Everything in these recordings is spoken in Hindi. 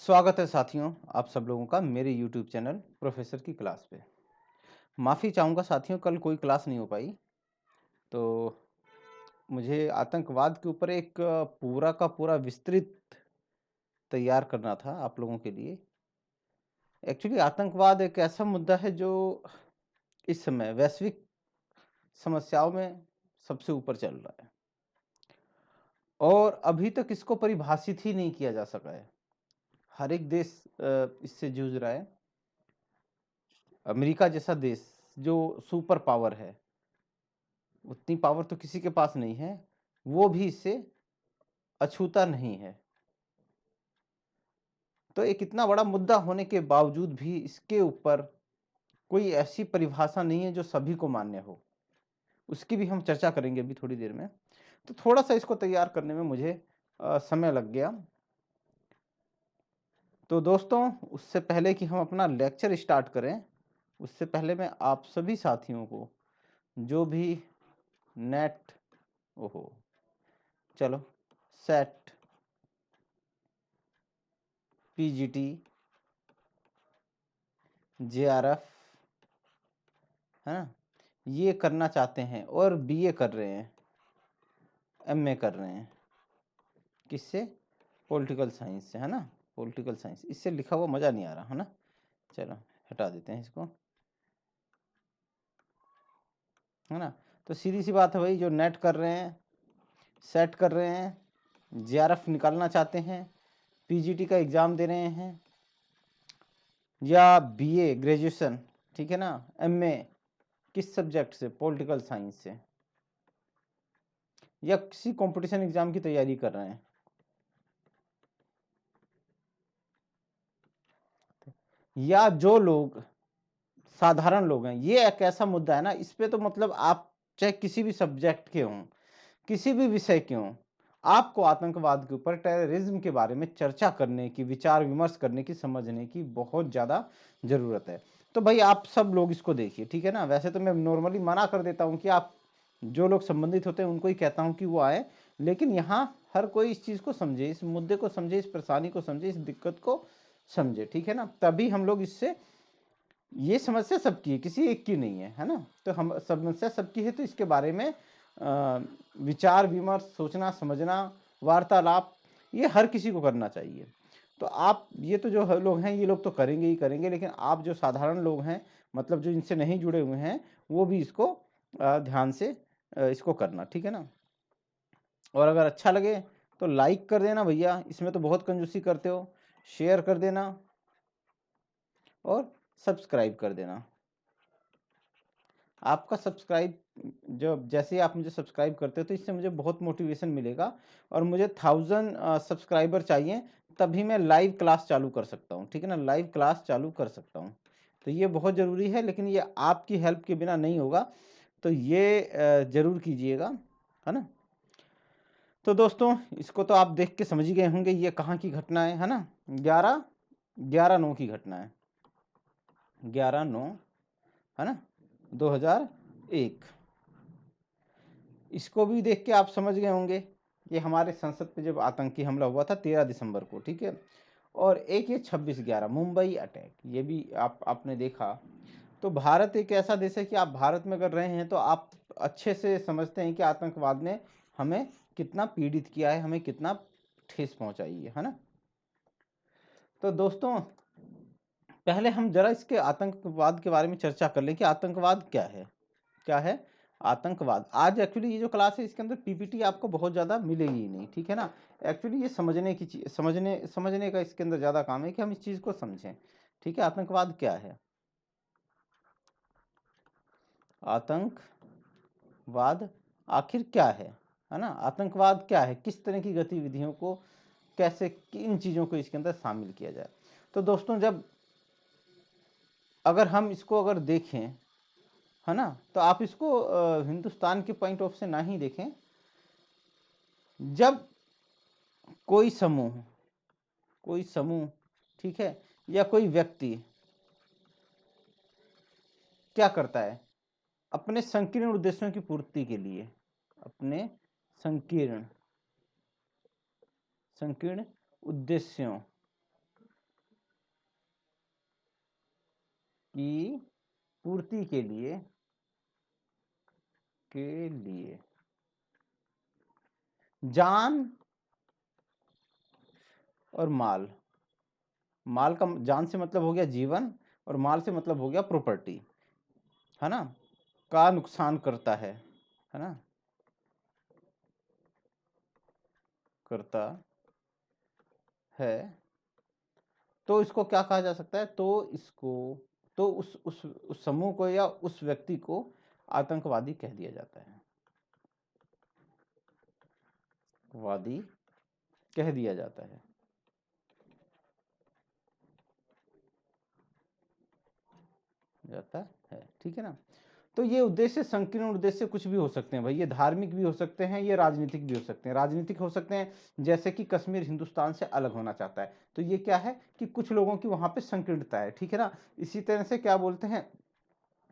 स्वागत है साथियों, आप सब लोगों का मेरे YouTube चैनल प्रोफेसर की क्लास पे। माफ़ी चाहूँगा साथियों, कल कोई क्लास नहीं हो पाई। तो मुझे आतंकवाद के ऊपर एक पूरा का पूरा विस्तृत तैयार करना था आप लोगों के लिए। एक्चुअली आतंकवाद एक ऐसा मुद्दा है जो इस समय वैश्विक समस्याओं में सबसे ऊपर चल रहा है और अभी तक इसको परिभाषित ही नहीं किया जा सका है। हर एक देश इससे जूझ रहा है। अमेरिका जैसा देश जो सुपर पावर है, उतनी पावर तो किसी के पास नहीं है, वो भी इससे अछूता नहीं है। तो एक इतना बड़ा मुद्दा होने के बावजूद भी इसके ऊपर कोई ऐसी परिभाषा नहीं है जो सभी को मान्य हो। उसकी भी हम चर्चा करेंगे अभी थोड़ी देर में। तो थोड़ा सा इसको तैयार करने में मुझे समय लग गया। तो दोस्तों, उससे पहले कि हम अपना लेक्चर स्टार्ट करें, उससे पहले मैं आप सभी साथियों को जो भी नेट ओहो चलो सेट पीजीटी जेआरएफ है ना, ये करना चाहते हैं और बीए कर रहे हैं, एमए कर रहे हैं, किससे? पॉलिटिकल साइंस से, है ना। पॉलिटिकल साइंस इससे लिखा हुआ मज़ा नहीं आ रहा है ना। चलो हटा देते हैं इसको, है ना। तो सीधी सी बात है भाई, जो नेट कर रहे हैं, सेट कर रहे हैं, जेआरएफ निकालना चाहते हैं, पीजीटी का एग्ज़ाम दे रहे हैं, या बीए ग्रेजुएशन, ठीक है ना, एमए किस सब्जेक्ट से? पॉलिटिकल साइंस से, या किसी कंपटीशन एग्जाम की तैयारी कर रहे हैं, या जो लोग साधारण लोग हैं। ये एक ऐसा मुद्दा है ना, इस पे तो मतलब आप चाहे किसी भी सब्जेक्ट के हों, किसी भी विषय के हों, आपको आतंकवाद के ऊपर, टेररिज्म के बारे में चर्चा करने की, विचार विमर्श करने की, समझने की बहुत ज़्यादा ज़रूरत है। तो भाई आप सब लोग इसको देखिए, ठीक है ना। वैसे तो मैं नॉर्मली मना कर देता हूँ कि आप जो लोग संबंधित होते हैं उनको ही कहता हूँ कि वो आए, लेकिन यहाँ हर कोई इस चीज़ को समझे, इस मुद्दे को समझे, इस परेशानी को समझे, इस दिक्कत को समझे, ठीक है ना। तभी हम लोग इससे, ये समस्या सबकी है, किसी एक की नहीं है, है ना। तो हम समस्या सबकी है, तो इसके बारे में विचार विमर्श, सोचना समझना, वार्तालाप, ये हर किसी को करना चाहिए। तो आप ये तो जो लोग हैं ये लोग तो करेंगे ही करेंगे, लेकिन आप जो साधारण लोग हैं, मतलब जो इनसे नहीं जुड़े हुए हैं, वो भी इसको ध्यान से इसको करना, ठीक है ना। और अगर अच्छा लगे तो लाइक कर देना भैया, इसमें तो बहुत कंजूसी करते हो। शेयर कर देना और सब्सक्राइब कर देना। आपका सब्सक्राइब, जब जैसे ही आप मुझे सब्सक्राइब करते हो तो इससे मुझे बहुत मोटिवेशन मिलेगा, और मुझे 1000 सब्सक्राइबर चाहिए, तभी मैं लाइव क्लास चालू कर सकता हूँ, ठीक है ना। लाइव क्लास चालू कर सकता हूँ, तो ये बहुत ज़रूरी है, लेकिन ये आपकी हेल्प के बिना नहीं होगा। तो ये ज़रूर कीजिएगा, है ना। तो दोस्तों, इसको तो आप देख के समझ ही गए होंगे ये कहाँ की घटना है ना। 11/9 की घटना है, 11/9, है ना, 2001। इसको भी देख के आप समझ गए होंगे, ये हमारे संसद पे जब आतंकी हमला हुआ था 13 दिसंबर को, ठीक है। और एक ये 26/11 मुंबई अटैक, ये भी आपने देखा। तो भारत एक ऐसा देश है कि आप भारत में अगर रहे हैं तो आप अच्छे से समझते हैं कि आतंकवाद ने हमें कितना पीड़ित किया है, हमें कितना ठेस पहुंचाई है ना। तो दोस्तों, पहले हम जरा इसके आतंकवाद के बारे में चर्चा कर लें कि आतंकवाद क्या है। क्या है आतंकवाद? आज एक्चुअली ये जो क्लास है इसके अंदर पीपीटी आपको बहुत ज़्यादा मिलेगी ही नहीं, ठीक है ना। एक्चुअली ये समझने की चीज, समझने का इसके अंदर ज़्यादा काम है कि हम इस चीज़ को समझें, ठीक है। आतंकवाद क्या है? आतंकवाद आखिर क्या है ना। आतंकवाद क्या है, किस तरह की गतिविधियों को, कैसे किन चीज़ों को इसके अंदर शामिल किया जाए। तो दोस्तों, जब अगर हम इसको अगर देखें, है ना, तो आप इसको हिंदुस्तान के पॉइंट ऑफ से ना ही देखें। जब कोई समूह, ठीक है, या कोई व्यक्ति क्या करता है अपने संकीर्ण उद्देश्यों की पूर्ति के लिए, अपने संकीर्ण संकीर्ण उद्देश्यों की पूर्ति के लिए जान और माल, माल का जान से मतलब हो गया जीवन और माल से मतलब हो गया प्रॉपर्टी, है ना, का नुकसान करता है ना, करता है, तो इसको क्या कहा जा सकता है, तो इसको, तो उस समूह को या उस व्यक्ति को आतंकवादी कह दिया जाता है, वादी कह दिया जाता है। ठीक है ना। तो ये उद्देश्य, संकीर्ण उद्देश्य कुछ भी हो सकते हैं भाई, ये धार्मिक भी हो सकते हैं, ये राजनीतिक भी हो सकते हैं। राजनीतिक हो सकते हैं जैसे कि कश्मीर हिंदुस्तान से अलग होना चाहता है, तो ये क्या है कि कुछ लोगों की वहां पे संकीर्णता है, ठीक है ना। इसी तरह से क्या बोलते हैं,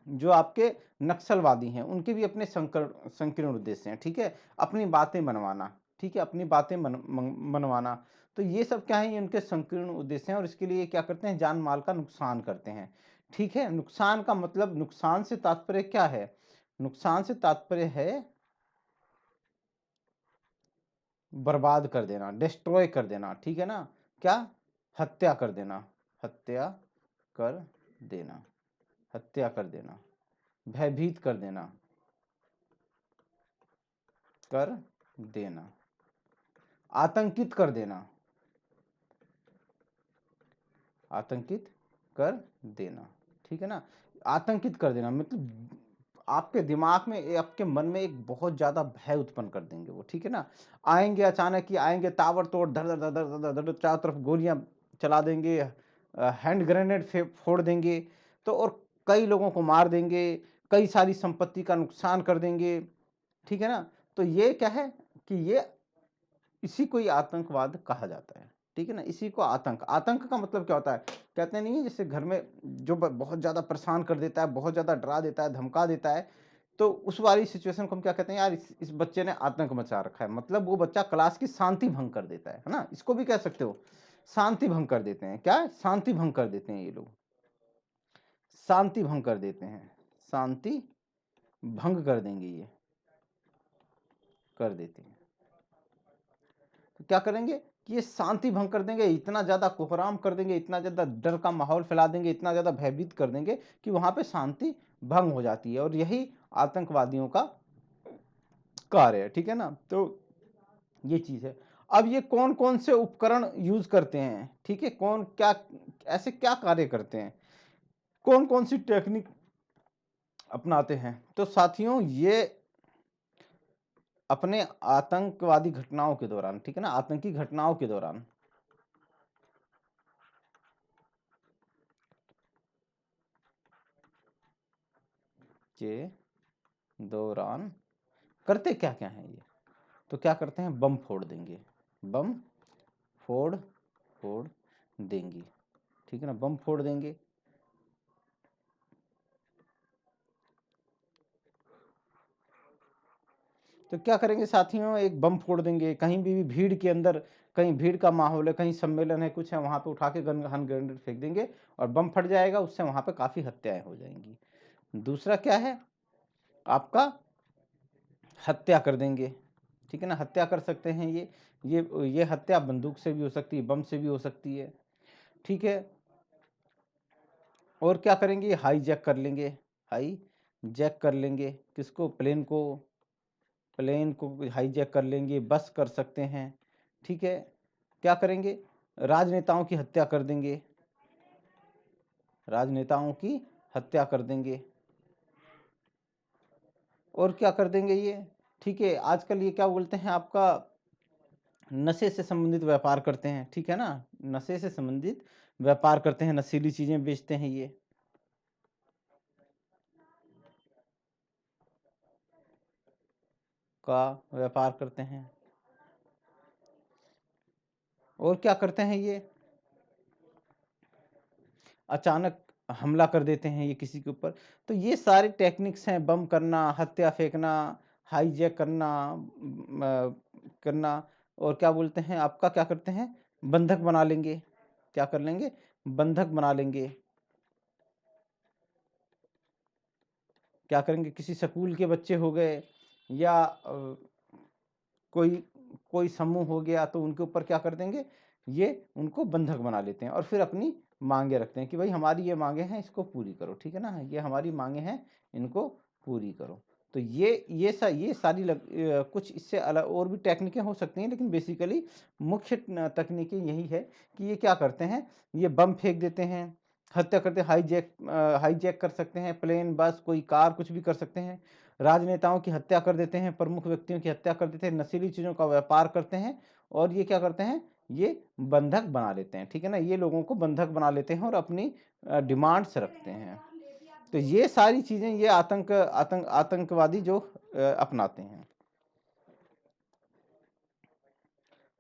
जो आपके नक्सलवादी हैं उनके भी अपने संकीर्ण उद्देश्य हैं, ठीक है, अपनी बातें मनवाना, ठीक है, अपनी बातें मनवाना। तो ये सब क्या है, ये उनके संकीर्ण उद्देश्य हैं, और इसके लिए क्या करते हैं, जान माल का नुकसान करते हैं, ठीक है। नुकसान का मतलब, नुकसान से तात्पर्य क्या है, नुकसान से तात्पर्य है बर्बाद कर देना, डिस्ट्रॉय कर देना, ठीक है ना, क्या, हत्या कर देना, हत्या कर देना, हत्या कर देना, भयभीत कर देना, कर देना, आतंकित कर देना, आतंकित कर देना, ठीक है ना। आतंकित कर देना मतलब आपके दिमाग में, आपके मन में एक बहुत ज्यादा भय उत्पन्न कर देंगे वो, ठीक है ना। आएंगे, अचानक ही आएंगे, ताबड़तोड़ धड़ धड़ धड़ धड़ धड़ धड़ चारों तरफ गोलियां चला देंगे, हैंड ग्रेनेड फोड़ देंगे, तो और कई लोगों को मार देंगे, कई सारी संपत्ति का नुकसान कर देंगे, ठीक है ना। तो ये क्या है कि ये, इसी को ही आतंकवाद कहा जाता है, ठीक है ना। इसी को आतंक, आतंक का मतलब क्या होता है, कहते नहीं है जैसे घर में जो बहुत ज्यादा परेशान कर देता है, बहुत ज्यादा डरा देता है, धमका देता है, तो उस वाली सिचुएशन को हम क्या कहते हैं, यार इस बच्चे ने आतंक मचा रखा है, मतलब वो बच्चा क्लास की शांति भंग कर देता है ना, इसको भी कह सकते हो, शांति भंग कर देते हैं, क्या, शांति भंग कर देते हैं ये लोग, शांति भंग कर देते हैं, शांति भंग कर देंगे, ये कर देते हैं। तो क्या करेंगे कि ये शांति भंग कर देंगे, इतना ज्यादा कोहराम कर देंगे, इतना ज्यादा डर का माहौल फैला देंगे, इतना ज्यादा भयभीत कर देंगे कि वहां पे शांति भंग हो जाती है, और यही आतंकवादियों का कार्य है, ठीक है ना। तो ये चीज है। अब ये कौन कौन से उपकरण यूज करते हैं, ठीक है, कौन क्या ऐसे क्या कार्य करते हैं, कौन कौन सी टेक्निक अपनाते हैं, तो साथियों ये अपने आतंकवादी घटनाओं के दौरान, ठीक है ना, आतंकी घटनाओं के दौरान, के दौरान करते क्या क्या है ये, तो क्या करते हैं, बम फोड़ देंगे, बम फोड़ फोड़ देंगे, ठीक है ना, बम फोड़ देंगे। तो क्या करेंगे साथियों, एक बम फोड़ देंगे, कहीं भी भीड़ के अंदर, कहीं भीड़ का माहौल है, कहीं सम्मेलन है, कुछ है, वहां पे उठा के गन हन ग्रेनेड फेंक देंगे और बम फट जाएगा, उससे वहां पे काफी हत्याएं हो जाएंगी। दूसरा क्या है आपका, हत्या कर देंगे, ठीक है ना, हत्या कर सकते हैं ये हत्या बंदूक से भी हो सकती है, बम से भी हो सकती है, ठीक है। और क्या करेंगे, हाई जैक कर लेंगे, हाई जैक कर लेंगे, किसको, प्लेन को, प्लेन को हाई जैक कर लेंगे, बस कर सकते हैं, ठीक है। क्या करेंगे, राजनेताओं की हत्या कर देंगे, राजनेताओं की हत्या कर देंगे। और क्या कर देंगे ये, ठीक है, आजकल ये क्या बोलते हैं आपका, नशे से संबंधित व्यापार करते हैं, ठीक है ना, नशे से संबंधित व्यापार करते हैं, नशीली चीजें बेचते हैं, ये का व्यापार करते हैं। और क्या करते हैं ये, अचानक हमला कर देते हैं ये किसी के ऊपर। तो ये सारे टेक्निक्स हैं, बम करना, हत्या फेंकना, हाईजैक करना, करना, और क्या बोलते हैं आपका, क्या करते हैं, बंधक बना लेंगे, क्या कर लेंगे, बंधक बना लेंगे, क्या करेंगे, किसी स्कूल के बच्चे हो गए या कोई कोई समूह हो गया, तो उनके ऊपर क्या कर देंगे, ये उनको बंधक बना लेते हैं और फिर अपनी मांगे रखते हैं कि भाई हमारी ये मांगे हैं, इसको पूरी करो, ठीक है ना, ये हमारी मांगे हैं, इनको पूरी करो। तो ये सारी कुछ इससे अलग और भी टेक्निकें हो सकती हैं, लेकिन बेसिकली मुख्य तकनीकें यही है कि ये क्या करते हैं, ये बम फेंक देते हैं, हत्या करते हैं, हाईजैक कर सकते हैं, प्लेन, बस, कोई कार, कुछ भी कर सकते हैं, राजनेताओं की हत्या कर देते हैं, प्रमुख व्यक्तियों की हत्या कर देते हैं, नशीली चीज़ों का व्यापार करते हैं, और ये क्या करते हैं, ये बंधक बना लेते हैं, ठीक है ना, ये लोगों को बंधक बना लेते हैं और अपनी डिमांड्स रखते हैं। तो ये सारी चीज़ें ये आतंकवादी जो अपनाते हैं।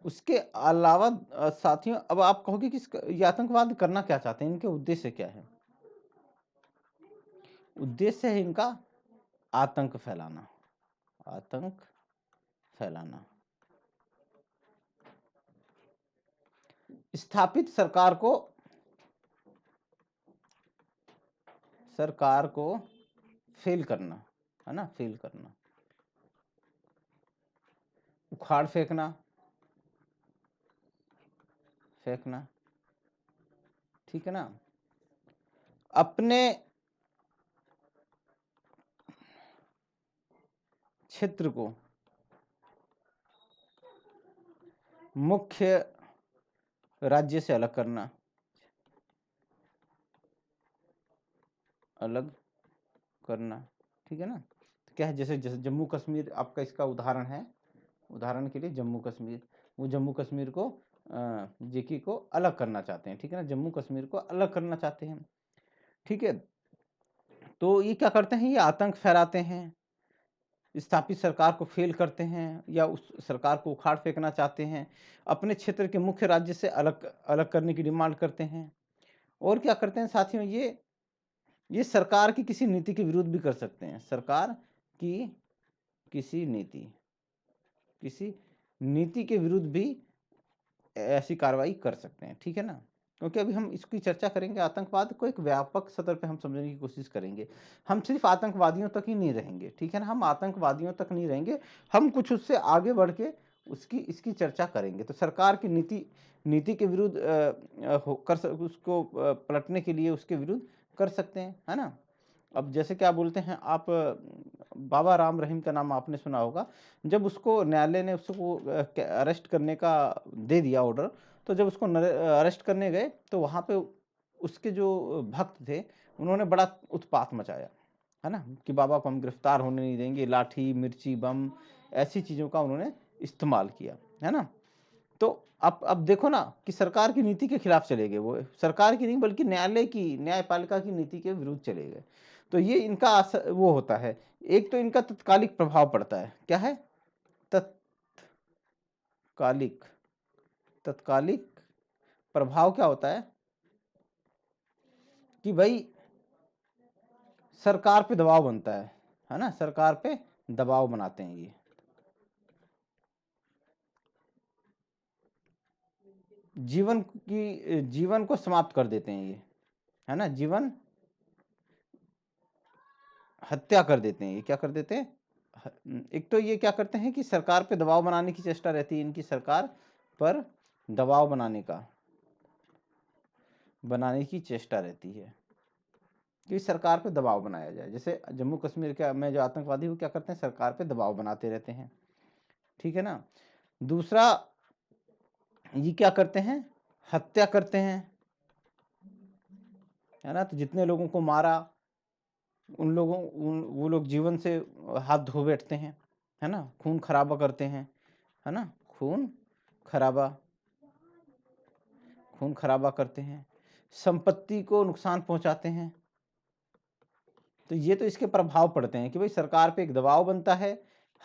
उसके अलावा साथियों, अब आप कहोगे कि ये आतंकवाद करना क्या चाहते हैं, इनके उद्देश्य क्या है? उद्देश्य है इनका आतंक फैलाना, आतंक फैलाना, स्थापित सरकार को फेल करना, है ना, फेल करना, उखाड़ फेंकना, ठीक है ना, अपने क्षेत्र को मुख्य राज्य से अलग करना, ठीक है ना। तो क्या है, जैसे जैसे जम्मू कश्मीर आपका इसका उदाहरण है, उदाहरण के लिए जम्मू कश्मीर, वो जम्मू कश्मीर को जेके को अलग करना चाहते हैं, ठीक है ना, जम्मू कश्मीर को अलग करना चाहते हैं, ठीक है। तो ये क्या करते हैं, ये आतंक फैलाते हैं, स्थापित सरकार को फेल करते हैं या उस सरकार को उखाड़ फेंकना चाहते हैं, अपने क्षेत्र के मुख्य राज्य से अलग अलग करने की डिमांड करते हैं, और क्या करते हैं साथियों, ये सरकार की किसी नीति के विरुद्ध भी कर सकते हैं, सरकार की किसी नीति के विरुद्ध भी ऐसी कार्रवाई कर सकते हैं, ठीक है ना। क्योंकि अभी हम इसकी चर्चा करेंगे, आतंकवाद को एक व्यापक सतह पे हम समझने की कोशिश करेंगे, हम सिर्फ आतंकवादियों तक ही नहीं रहेंगे, ठीक है ना, हम आतंकवादियों तक नहीं रहेंगे, हम कुछ उससे आगे बढ़ के इसकी चर्चा करेंगे। तो सरकार की नीति के विरुद्ध उसको पलटने के लिए उसके विरुद्ध कर सकते हैं, है ना। अब जैसे क्या बोलते हैं आप, बाबा राम रहीम का नाम आपने सुना होगा, जब उसको न्यायालय ने उसको अरेस्ट करने का दे दिया ऑर्डर, तो जब उसको अरेस्ट करने गए तो वहाँ पे उसके जो भक्त थे उन्होंने बड़ा उत्पात मचाया, है ना, कि बाबा को हम गिरफ्तार होने नहीं देंगे, लाठी, मिर्ची, बम, ऐसी चीज़ों का उन्होंने इस्तेमाल किया, है ना। तो अब देखो ना कि सरकार की नीति के खिलाफ चले गए, वो सरकार की नहीं बल्कि न्यायपालिका की नीति के विरुद्ध चले गए। तो ये इनका वो होता है, एक तो इनका तत्कालिक प्रभाव पड़ता है, क्या है, तत्कालिक प्रभाव क्या होता है कि भाई सरकार पे दबाव बनता है ना, सरकार पे दबाव बनाते हैं, ये जीवन को समाप्त कर देते हैं, ये है ना, जीवन हत्या कर देते हैं, ये क्या कर देते हैं, एक तो ये क्या करते हैं कि सरकार पे दबाव बनाने की चेष्टा रहती है इनकी, सरकार पर दबाव बनाने की चेष्टा रहती है कि सरकार पे दबाव बनाया जाए। जैसे जम्मू कश्मीर में जो आतंकवादी वो क्या करते हैं, सरकार पे दबाव बनाते रहते हैं, ठीक है ना। दूसरा, ये क्या करते हैं, हत्या करते हैं, है ना, तो जितने लोगों को मारा वो लोग जीवन से हाथ धो बैठते हैं, है ना, खून खराबा करते हैं, है ना, खून खराबा करते हैं, संपत्ति को नुकसान पहुंचाते हैं। तो ये तो इसके प्रभाव पड़ते हैं कि भाई सरकार पे एक दबाव बनता है,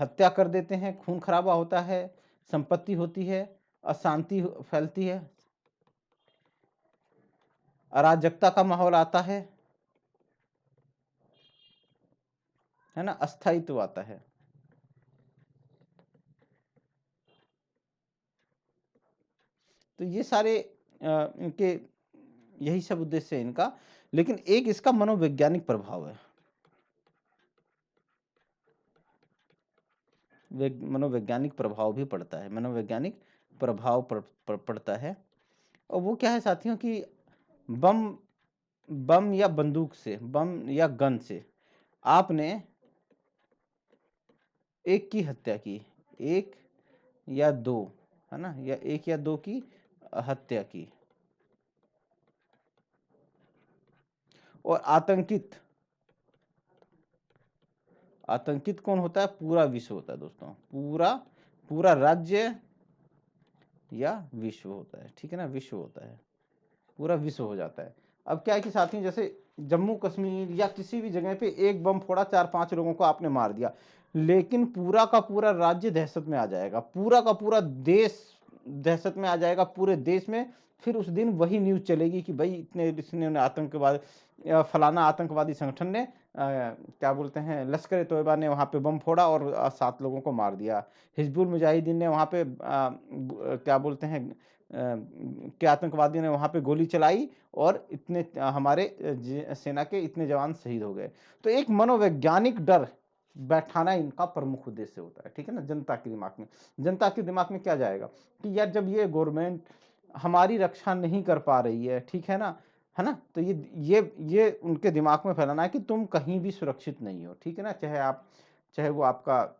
हत्या कर देते हैं, खून खराबा होता है, संपत्ति होती है, अशांति फैलती है, अराजकता का माहौल आता है ना, अस्थायित्व आता है। तो ये सारे इनके यही सब उद्देश्य है इनका, लेकिन एक इसका मनोवैज्ञानिक प्रभाव है, मनोवैज्ञानिक प्रभाव भी पड़ता है, मनोवैज्ञानिक प्रभाव पड़ता है। और वो क्या है साथियों कि बम या बंदूक से, बम या गन से आपने एक की हत्या की, एक या दो, है ना, या एक या दो की हत्या की, और आतंकित कौन होता है? पूरा विश्व होता है दोस्तों, पूरा राज्य या विश्व होता है, ठीक है ना, विश्व होता है, पूरा विश्व हो जाता है। अब क्या है कि साथियों जैसे जम्मू कश्मीर या किसी भी जगह पे एक बम फोड़ा, 4-5 लोगों को आपने मार दिया, लेकिन पूरा का पूरा राज्य दहशत में आ जाएगा, पूरा का पूरा देश दहशत में आ जाएगा, पूरे देश में फिर उस दिन वही न्यूज चलेगी कि भाई इतने आतंकवाद, फलाना आतंकवादी संगठन ने क्या बोलते हैं, लश्कर तोयबा ने वहां पे बम फोड़ा और 7 लोगों को मार दिया, हिजबुल मुजाहिदीन ने वहां पे क्या बोलते हैं के आतंकवादियों ने वहां पे गोली चलाई और इतने हमारे सेना के इतने जवान शहीद हो गए। तो एक मनोवैज्ञानिक डर बैठाना इनका प्रमुख उद्देश्य होता है, ठीक है ना। जनता के दिमाग में क्या जाएगा कि यार जब ये गवर्नमेंट हमारी रक्षा नहीं कर पा रही है, ठीक है ना, तो ये उनके दिमाग में फैलाना है कि तुम कहीं भी सुरक्षित नहीं हो, ठीक है ना, चाहे वो आपका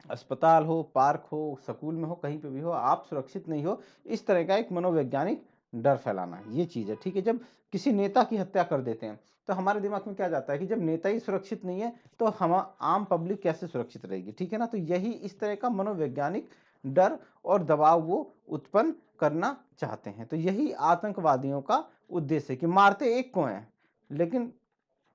अस्पताल हो, पार्क हो, स्कूल में हो, कहीं पे भी हो, आप सुरक्षित नहीं हो, इस तरह का एक मनोवैज्ञानिक डर फैलाना, ये चीज है, ठीक है। जब किसी नेता की हत्या कर देते हैं तो हमारे दिमाग में क्या जाता है कि जब नेता ही सुरक्षित नहीं है तो हम आम पब्लिक कैसे सुरक्षित रहेगी, ठीक है ना। तो यही इस तरह का मनोवैज्ञानिक डर और दबाव वो उत्पन्न करना चाहते हैं। तो यही आतंकवादियों का उद्देश्य है कि मारते एक को है लेकिन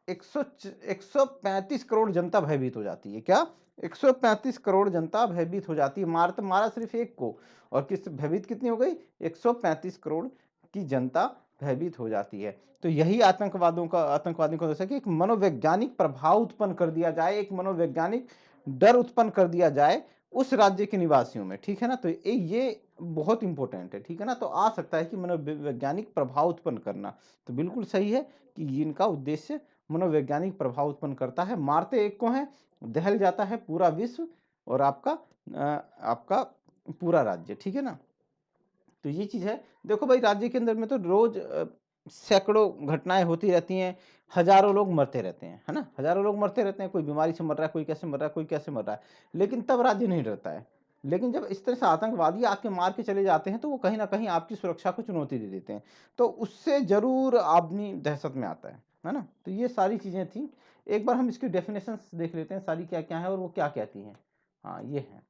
135 करोड़ जनता भयभीत हो जाती है। क्या? 135 करोड़ जनता भयभीत हो जाती है। मारा सिर्फ एक को, और भयभीत कितनी हो गई? 135 करोड़ की जनता भयभीत हो जाती है। तो यही आतंकवादियों का जैसा कि एक मनोवैज्ञानिक प्रभाव उत्पन्न कर दिया जाए, एक मनोवैज्ञानिक डर उत्पन्न कर दिया जाए उस राज्य के निवासियों में, ठीक है ना। तो ये बहुत इंपॉर्टेंट है, ठीक है ना। तो आ सकता है कि मनोवैज्ञानिक प्रभाव उत्पन्न करना, तो बिल्कुल सही है कि इनका उद्देश्य मनोवैज्ञानिक प्रभाव उत्पन्न करता है। मारते एक को है, दहल जाता है पूरा विश्व और आपका पूरा राज्य, ठीक है ना। तो ये चीज है। देखो भाई, राज्य के अंदर में तो रोज सैकड़ों घटनाएं होती रहती हैं, हजारों लोग मरते रहते हैं, है ना, हजारों लोग मरते रहते हैं, कोई बीमारी से मर रहा है, कोई कैसे मर रहा है, कोई कैसे मर रहा है, लेकिन तब राज्य नहीं डरता है। लेकिन जब इस तरह से आतंकवादी आके मार के चले जाते हैं तो वो कहीं ना कहीं आपकी सुरक्षा को चुनौती दे देते हैं, तो उससे जरूर आदमी दहशत में आता है ना। तो ये सारी चीजें थी। एक बार हम इसकी डेफिनेशन देख लेते हैं सारी क्या क्या है और वो क्या कहती हैं। हाँ, ये है।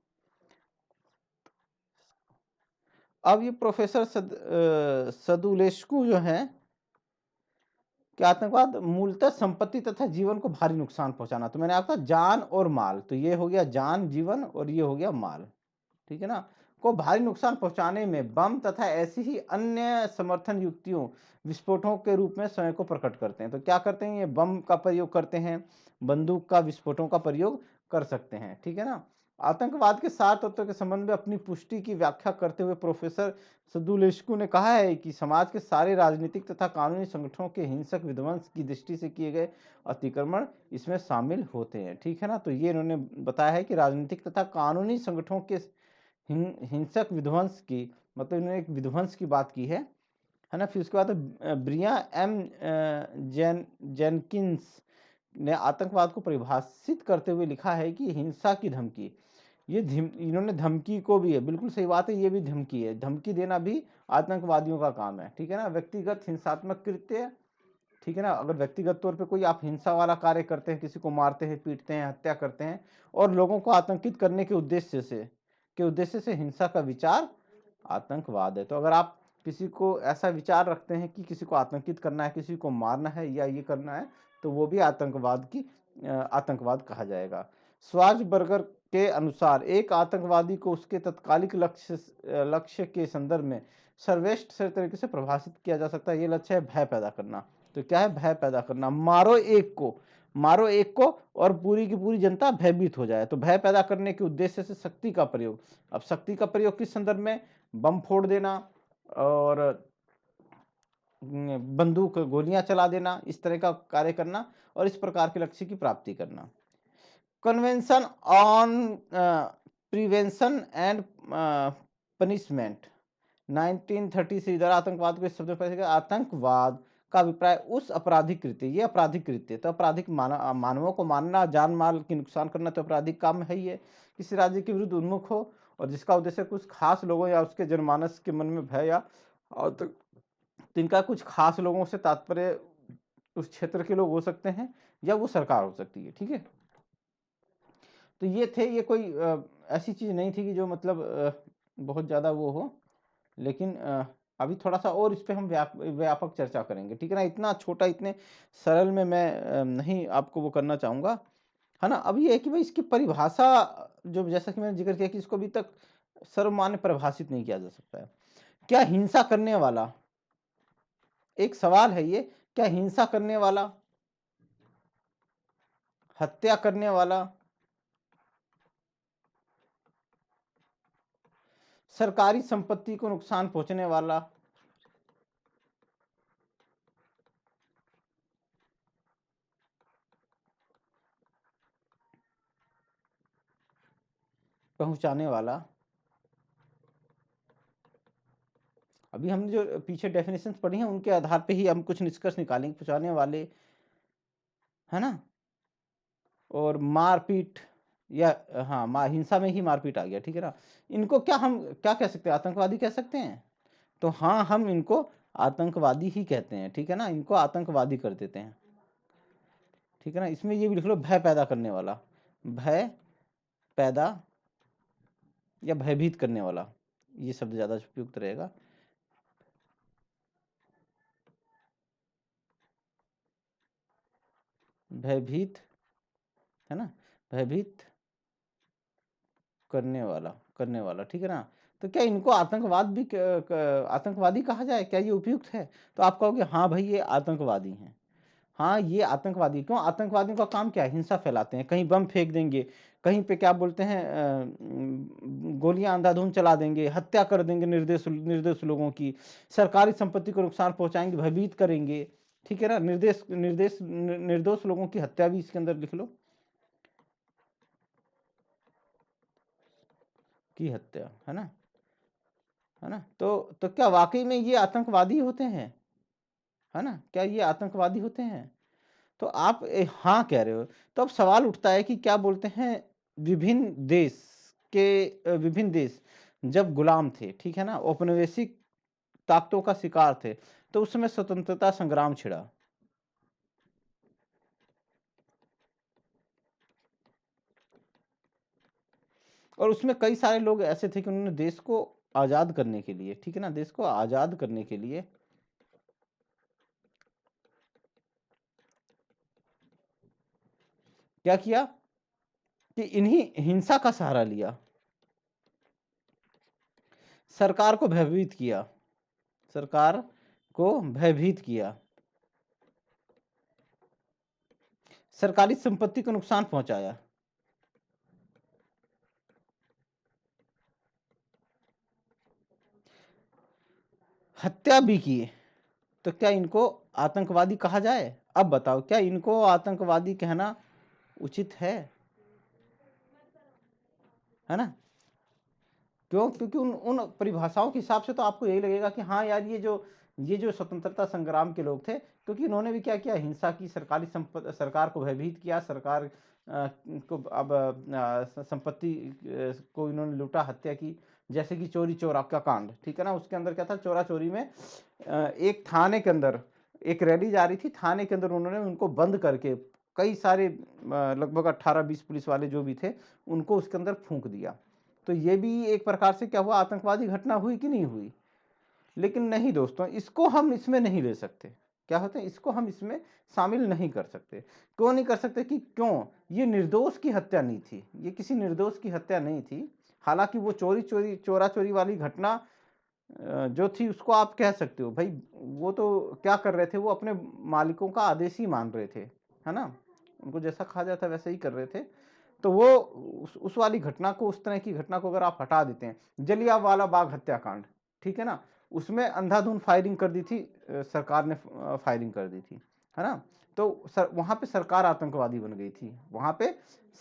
अब ये प्रोफेसर सदुलेस्कू जो है कि आतंकवाद मूलतः संपत्ति तथा जीवन को भारी नुकसान पहुंचाना। तो मैंने आपका जान और माल, तो ये हो गया जान, जीवन, और ये हो गया माल, ठीक है ना, को भारी नुकसान पहुंचाने में बम तथा ऐसी ही अन्य समर्थन युक्तियों, विस्फोटों के रूप में स्वयं को प्रकट करते हैं। तो क्या करते हैं? ये बम का प्रयोग करते हैं, बंदूक का, विस्फोटों का प्रयोग कर सकते हैं, ठीक है ना। आतंकवाद के 4 तत्वों के संबंध में अपनी पुष्टि की व्याख्या करते हुए प्रोफेसर सदुलेस्कू ने कहा है कि समाज के सारे राजनीतिक तथा कानूनी संगठनों के हिंसक विध्वंस की दृष्टि से किए गए अतिक्रमण इसमें शामिल होते हैं, ठीक है ना। तो ये इन्होंने बताया है कि राजनीतिक तथा कानूनी संगठनों के हिंसक विध्वंस की, मतलब इन्होंने एक विध्वंस की बात की है ना। फिर उसके बाद ब्रिया एम जेनकिंस ने आतंकवाद को परिभाषित करते हुए लिखा है कि हिंसा की धमकी, ये इन्होंने धमकी को भी है, बिल्कुल सही बात है, ये भी धमकी है, धमकी देना भी आतंकवादियों का काम है, ठीक है ना। व्यक्तिगत हिंसात्मक कृत्य, ठीक है ना, अगर व्यक्तिगत तौर पे कोई आप हिंसा वाला कार्य करते हैं, किसी को मारते हैं, पीटते हैं, हत्या करते हैं और लोगों को आतंकित करने के उद्देश्य से हिंसा का विचार आतंकवाद है। तो अगर आप किसी को ऐसा विचार रखते हैं कि किसी को आतंकित करना है, किसी को मारना है या ये करना है, तो वो भी आतंकवाद कहा जाएगा। स्वार्जबर्गर के अनुसार एक आतंकवादी को उसके तत्कालिक लक्ष्य के संदर्भ में सर्वश्रेष्ठ तरीके से परिभाषित किया जा सकता है। ये लक्ष्य है भय पैदा करना। तो क्या है? भय पैदा करना। मारो एक को और पूरी की पूरी जनता भयभीत हो जाए। तो भय पैदा करने के उद्देश्य से शक्ति का प्रयोग। अब शक्ति का प्रयोग किस संदर्भ में? बम फोड़ देना और बंदूक गोलियां चला देना, इस तरह का कार्य करना और इस प्रकार के लक्ष्य की प्राप्ति करना। Convention on prevention and punishment 1930 से इधर आतंकवाद को इस शब्द में पढ़ेगा। आतंकवाद का अभिप्राय उस आपराधिक कृत्य, ये आपराधिक कृत्य, तो आपराधिक मानवों को मारना, जान माल की नुकसान करना तो आपराधिक काम है ही है। किसी राज्य के विरुद्ध उन्मुख हो और जिसका उद्देश्य कुछ खास लोगों या उसके जनमानस के मन में भय या और तो इनका कुछ खास लोगों से तात्पर्य उस क्षेत्र के लोग हो सकते हैं या वो सरकार हो सकती है। ठीक है, तो ये थे, ये कोई ऐसी चीज नहीं थी कि जो मतलब बहुत ज्यादा वो हो, लेकिन अभी थोड़ा सा और इस पे हम व्यापक चर्चा करेंगे। ठीक है ना, इतना छोटा इतने सरल में मैं नहीं आपको वो करना चाहूंगा, है ना। अब ये है कि भाई इसकी परिभाषा, जो जैसा कि मैंने जिक्र किया कि इसको अभी तक सर्वमान्य परिभाषित नहीं किया जा सकता है। क्या हिंसा करने वाला, एक सवाल है ये, क्या हिंसा करने वाला, हत्या करने वाला, सरकारी संपत्ति को नुकसान पहुंचने वाला, पहुंचाने वाला, अभी हमने जो पीछे डेफिनेशंस पढ़ी हैं उनके आधार पे ही हम कुछ निष्कर्ष निकालेंगे। पहुंचाने वाले, है ना, और मारपीट या हाँ हिंसा में ही मारपीट आ गया। ठीक है ना, इनको क्या हम क्या कह सकते हैं, आतंकवादी कह सकते हैं। तो हाँ, हम इनको आतंकवादी ही कहते हैं। ठीक है ना, इनको आतंकवादी कर देते हैं। ठीक है ना, इसमें ये भी लिख लो, भय पैदा करने वाला, भय पैदा या भयभीत करने वाला, ये शब्द ज्यादा उपयुक्त रहेगा। भयभीत, है ना, भयभीत करने वाला। ठीक है ना, तो क्या इनको आतंकवाद भी आतंकवादी कहा जाए, क्या ये उपयुक्त है। तो आप कहोगे हाँ भाई ये आतंकवादी हैं। हाँ ये आतंकवादी, क्यों, आतंकवादियों का काम क्या है, हिंसा फैलाते हैं, कहीं बम फेंक देंगे, कहीं पे क्या बोलते हैं गोलियां अंधाधुंध चला देंगे, हत्या कर देंगे निर्दोष निर्दोष लोगों की, सरकारी संपत्ति को नुकसान पहुंचाएंगे, भयभीत करेंगे। ठीक है ना, निर्दोष लोगों की हत्या भी इसके अंदर लिख लो, की हत्या, है ना, है ना। तो क्या वाकई में ये आतंकवादी होते हैं, है ना, क्या ये आतंकवादी होते हैं। तो आप हाँ कह रहे हो, तो अब सवाल उठता है कि क्या बोलते हैं, विभिन्न देश विभिन्न देश जब गुलाम थे, ठीक है ना, औपनिवेशिक ताकतों का शिकार थे, तो उस समय स्वतंत्रता संग्राम छिड़ा, और उसमें कई सारे लोग ऐसे थे कि उन्होंने देश को आजाद करने के लिए, ठीक है ना, देश को आजाद करने के लिए क्या किया कि इन्हीं हिंसा का सहारा लिया, सरकार को भयभीत किया, सरकार को भयभीत किया, सरकारी संपत्ति को नुकसान पहुंचाया, हत्या भी की। तो क्या इनको आतंकवादी कहा जाए। अब बताओ, क्या इनको आतंकवादी कहना उचित है ना। क्यों, क्योंकि उन परिभाषाओं के हिसाब से तो आपको यही लगेगा कि हाँ यार, ये जो स्वतंत्रता संग्राम के लोग थे, क्योंकि इन्होंने भी क्या किया, हिंसा की, सरकार को भयभीत किया, सरकार को अब संपत्ति को इन्होंने लूटा, हत्या की, जैसे कि चोरी चोरा का कांड। ठीक है ना, उसके अंदर क्या था, चोरा चोरी में एक थाने के अंदर एक रैली जा रही थी, थाने के अंदर उन्होंने उनको बंद करके कई सारे लगभग 18-20 पुलिस वाले जो भी थे उनको उसके अंदर फूंक दिया। तो ये भी एक प्रकार से क्या हुआ, आतंकवादी घटना हुई कि नहीं हुई। लेकिन नहीं दोस्तों, इसको हम इसमें नहीं ले सकते। क्या होता है, इसको हम इसमें शामिल नहीं कर सकते। क्यों नहीं कर सकते, कि क्यों, ये निर्दोष की हत्या नहीं थी, ये किसी निर्दोष की हत्या नहीं थी। हालांकि वो चोरा चोरी वाली घटना जो थी उसको आप कह सकते हो भाई, वो तो क्या कर रहे थे, वो अपने मालिकों का आदेश ही मान रहे थे, है ना, उनको जैसा कहा जाता वैसे ही कर रहे थे। तो वो उस वाली घटना को, उस तरह की घटना को अगर आप हटा देते हैं, जलियांवाला बाग हत्याकांड, ठीक है ना, उसमें अंधाधुंध फायरिंग कर दी थी, सरकार ने फायरिंग कर दी थी, है ना। तो वहां पे सरकार आतंकवादी बन गई थी, वहां पे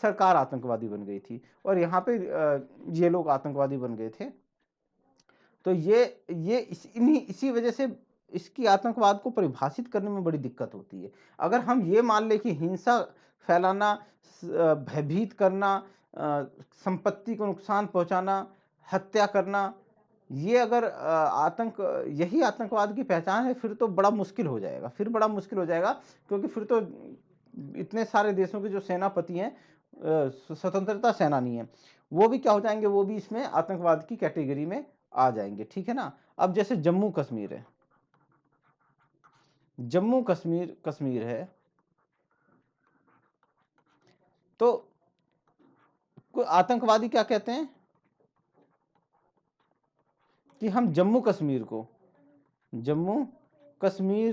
सरकार आतंकवादी बन गई थी, और यहाँ पे ये लोग आतंकवादी बन गए थे। तो ये इसी वजह से इसकी आतंकवाद को परिभाषित करने में बड़ी दिक्कत होती है। अगर हम ये मान ले कि हिंसा फैलाना, भयभीत करना, संपत्ति को नुकसान पहुंचाना, हत्या करना, ये अगर यही आतंकवाद की पहचान है, फिर तो बड़ा मुश्किल हो जाएगा, क्योंकि फिर तो इतने सारे देशों के जो सेनापति हैं, स्वतंत्रता सेनानी हैं, वो भी क्या हो जाएंगे, वो भी इसमें आतंकवाद की कैटेगरी में आ जाएंगे, ठीक है ना। अब जैसे जम्मू कश्मीर है, कश्मीर है, तो कोई आतंकवादी क्या कहते हैं कि हम जम्मू कश्मीर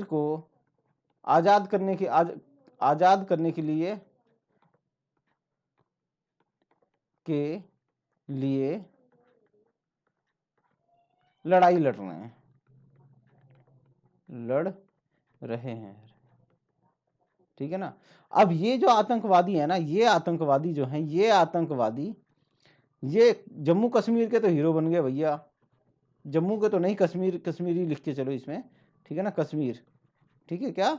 को आजाद करने के लिए लड़ाई लड़ रहे हैं, ठीक है ना। अब ये जो आतंकवादी है ना, ये आतंकवादी जो हैं, ये जम्मू कश्मीर के तो हीरो बन गए भैया। जम्मू के तो नहीं, कश्मीरी लिख के चलो इसमें, ठीक है ना, कश्मीर, ठीक है, क्या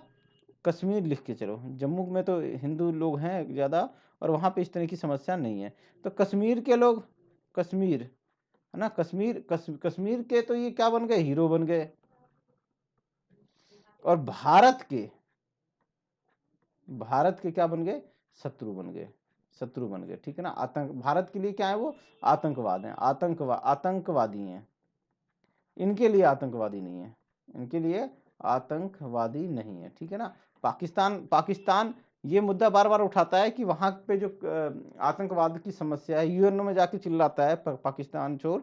कश्मीर लिख के चलो। जम्मू में तो हिंदू लोग हैं ज़्यादा, और वहाँ पे इस तरह की समस्या नहीं है। तो कश्मीर के लोग, कश्मीर है ना, कश्मीर के तो ये क्या बन गए, हीरो बन गए। और भारत के क्या बन गए, शत्रु बन गए, ठीक है ना। भारत के लिए क्या है, वो आतंकवाद है, आतंकवादी हैं। इनके लिए आतंकवादी नहीं है, ठीक है ना। पाकिस्तान ये मुद्दा बार बार उठाता है कि वहां पे जो आतंकवाद की समस्या है, यूएनओ में जाके चिल्लाता है पाकिस्तान छोड़,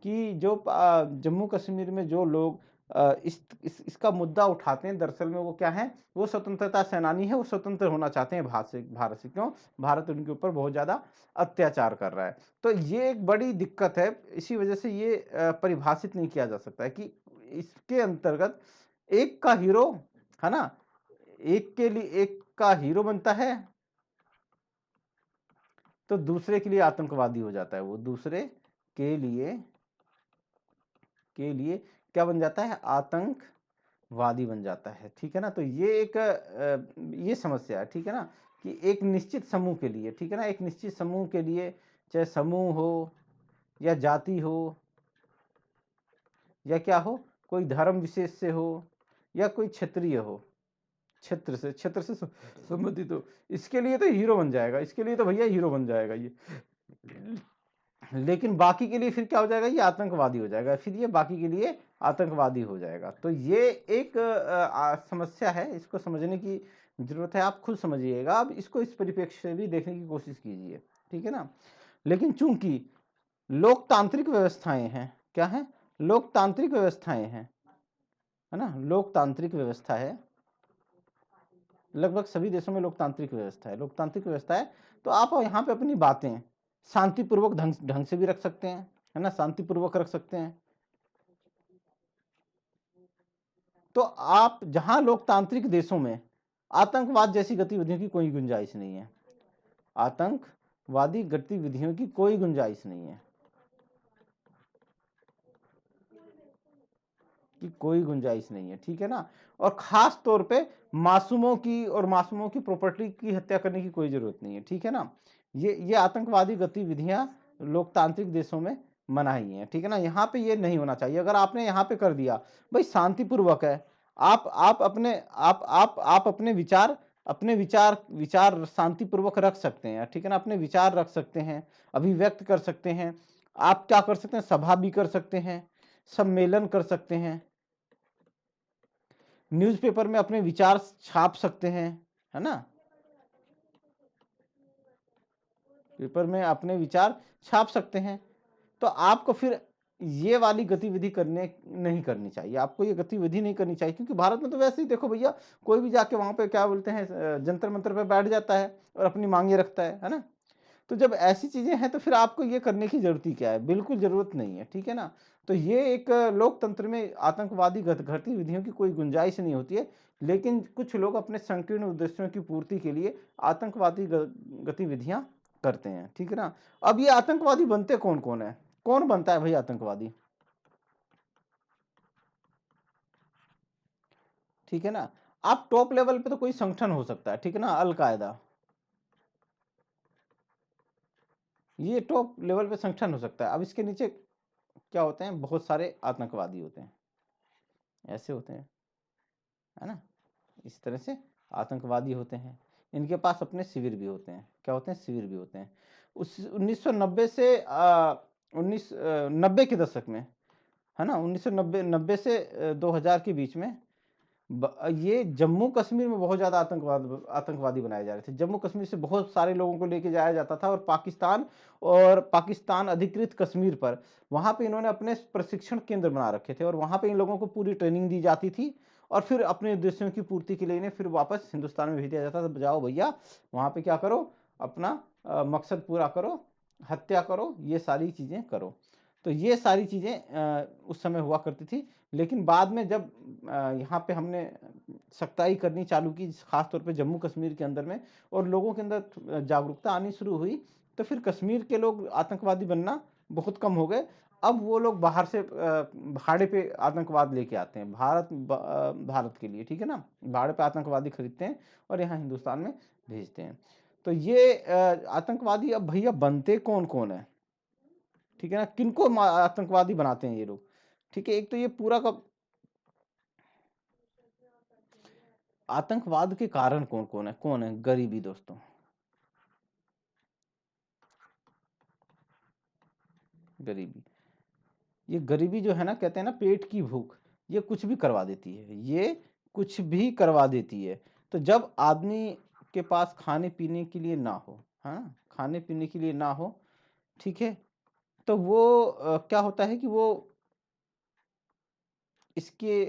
कि जो जम्मू कश्मीर में जो लोग इसका मुद्दा उठाते हैं, दरअसल में वो क्या है, वो स्वतंत्रता सेनानी है, वो स्वतंत्र होना चाहते हैं भारत से। क्यों? भारत उनके ऊपर बहुत ज्यादा अत्याचार कर रहा है। तो ये एक बड़ी दिक्कत है, इसी वजह से ये परिभाषित नहीं किया जा सकता है कि इसके अंतर्गत एक का हीरो है ना, एक का हीरो बनता है, तो दूसरे के लिए आतंकवादी हो जाता है, वो दूसरे के लिए क्या बन जाता है, आतंकवादी बन जाता है, ठीक है ना। तो ये एक ये समस्या है, ठीक है ना, कि एक निश्चित समूह के लिए, ठीक है ना, एक निश्चित समूह के लिए, चाहे समूह हो या जाति हो या क्या हो, कोई धर्म विशेष से हो या कोई क्षेत्रीय हो, क्षेत्र से संबंधित हो, इसके लिए तो हीरो बन जाएगा, इसके लिए तो भैया हीरो बन जाएगा ये। लेकिन बाकी के लिए फिर क्या हो जाएगा, ये आतंकवादी हो जाएगा, फिर ये बाकी के लिए आतंकवादी हो जाएगा। तो ये एक समस्या है, इसको समझने की जरूरत है, आप खुद समझिएगा, आप इसको इस परिप्रेक्ष्य से भी देखने की कोशिश कीजिए, ठीक है ना। लेकिन चूंकि लोकतांत्रिक व्यवस्थाएं हैं, क्या है, लोकतांत्रिक व्यवस्थाएं हैं, है ना, लोकतांत्रिक व्यवस्था है, लगभग सभी देशों में लोकतांत्रिक व्यवस्था है। तो आप यहाँ पे अपनी बातें शांतिपूर्वक ढंग से भी रख सकते हैं, है ना, शांतिपूर्वक रख सकते हैं। तो आप जहां लोकतांत्रिक देशों में आतंकवाद जैसी गतिविधियों की कोई गुंजाइश नहीं है, आतंकवादी गतिविधियों की कोई गुंजाइश नहीं है, ठीक है ना। और खास तौर पे मासूमों की प्रॉपर्टी की हत्या करने की कोई जरूरत नहीं है, ठीक है ना। ये आतंकवादी गतिविधियां लोकतांत्रिक देशों में मनाही हैं, ठीक है ना। यहाँ पे ये नहीं होना चाहिए। अगर आपने यहाँ पे कर दिया, भाई शांतिपूर्वक है, आप अपने विचार शांतिपूर्वक रख सकते हैं, ठीक है ना, अपने विचार रख सकते हैं, अभिव्यक्त कर सकते हैं। आप क्या कर सकते हैं, सभा भी कर सकते हैं, सम्मेलन कर सकते हैं, न्यूज़पेपर में अपने विचार छाप सकते हैं, है ना, पेपर में अपने विचार छाप सकते हैं। तो आपको फिर ये वाली गतिविधि नहीं करनी चाहिए, आपको ये गतिविधि नहीं करनी चाहिए, क्योंकि भारत में तो वैसे ही देखो भैया, कोई भी जाके वहां पे क्या बोलते हैं, जंतर मंतर पे बैठ जाता है और अपनी मांगे रखता है ना। तो जब ऐसी चीजें हैं तो फिर आपको ये करने की जरूरत ही क्या है? बिल्कुल जरूरत नहीं है, ठीक है ना? तो ये एक लोकतंत्र में आतंकवादी गतिविधियों की कोई गुंजाइश नहीं होती है, लेकिन कुछ लोग अपने संकीर्ण उद्देश्यों की पूर्ति के लिए आतंकवादी गतिविधियां करते हैं, ठीक है ना? अब ये आतंकवादी बनते कौन कौन है? कौन बनता है भाई आतंकवादी? ठीक है ना? आप टॉप लेवल पे तो कोई संगठन हो सकता है, ठीक है ना? अलकायदा, ये टॉप लेवल पे संगठन हो सकता है। अब इसके नीचे क्या होते हैं? बहुत सारे आतंकवादी होते हैं, ऐसे होते हैं, है ना? इस तरह से आतंकवादी होते हैं। इनके पास अपने शिविर भी होते हैं। क्या होते हैं? शिविर भी होते हैं। उस 1990 से 1990 के दशक में, है ना, 1990 से 2000 के बीच में ये जम्मू कश्मीर में बहुत ज्यादा आतंकवादी बनाए जा रहे थे। जम्मू कश्मीर से बहुत सारे लोगों को लेके जाया जाता था और पाकिस्तान अधिकृत कश्मीर पर, वहां पे इन्होंने अपने प्रशिक्षण केंद्र बना रखे थे और वहां पे इन लोगों को पूरी ट्रेनिंग दी जाती थी और फिर अपने उद्देश्यों की पूर्ति के लिए इन्हें फिर वापस हिंदुस्तान में भेज दिया जाता था। जाओ भैया, वहां पे क्या करो, अपना मकसद पूरा करो, हत्या करो, ये सारी चीजें करो। तो ये सारी चीजें उस समय हुआ करती थी। लेकिन बाद में जब यहाँ पे हमने सख्ताई करनी चालू की, खासतौर पे जम्मू कश्मीर के अंदर में, और लोगों के अंदर जागरूकता आनी शुरू हुई, तो फिर कश्मीर के लोग आतंकवादी बनना बहुत कम हो गए। अब वो लोग बाहर से भाड़े पे आतंकवाद लेके आते हैं भारत के लिए, ठीक है ना? भाड़े पे आतंकवादी खरीदते हैं और यहाँ हिंदुस्तान में भेजते हैं। तो ये आतंकवादी अब भैया बनते कौन कौन है, ठीक है ना? किनको आतंकवादी बनाते हैं ये लोग? ठीक है, एक तो ये पूरा का आतंकवाद के कारण कौन कौन है? कौन है? गरीबी दोस्तों, गरीबी। ये गरीबी जो है ना, कहते हैं ना पेट की भूख, ये कुछ भी करवा देती है, ये कुछ भी करवा देती है। तो जब आदमी के पास खाने पीने के लिए ना हो, हाँ, खाने पीने के लिए ना हो, ठीक है, तो वो क्या होता है कि वो इसके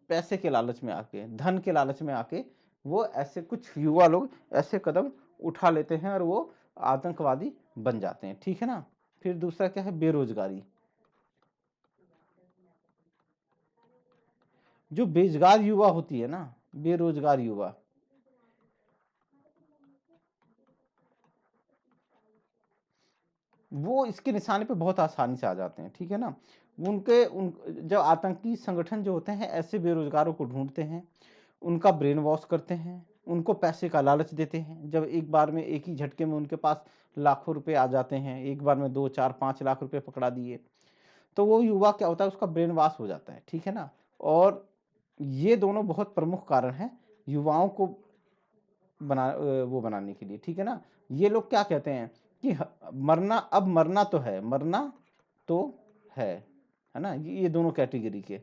पैसे के लालच में आके, धन के लालच में आके, वो ऐसे कुछ युवा लोग ऐसे कदम उठा लेते हैं और वो आतंकवादी बन जाते हैं, ठीक है ना? फिर दूसरा क्या है? बेरोजगारी। जो बेरोजगार युवा होती है ना, बेरोजगार युवा, वो इसके निशाने पे बहुत आसानी से आ जाते हैं, ठीक है ना? जब आतंकी संगठन जो होते हैं ऐसे बेरोजगारों को ढूंढते हैं, उनका ब्रेन वॉश करते हैं, उनको पैसे का लालच देते हैं। जब एक बार में, एक ही झटके में उनके पास लाखों रुपए आ जाते हैं, एक बार में 2 4 5 लाख रुपए पकड़ा दिए, तो वो युवा क्या होता है, उसका ब्रेन वॉश हो जाता है, ठीक है ना? और ये दोनों बहुत प्रमुख कारण हैं युवाओं को वो बनाने के लिए, ठीक है ना? ये लोग क्या कहते हैं कि मरना, अब मरना तो है, मरना तो है ना? ये दोनों कैटेगरी के,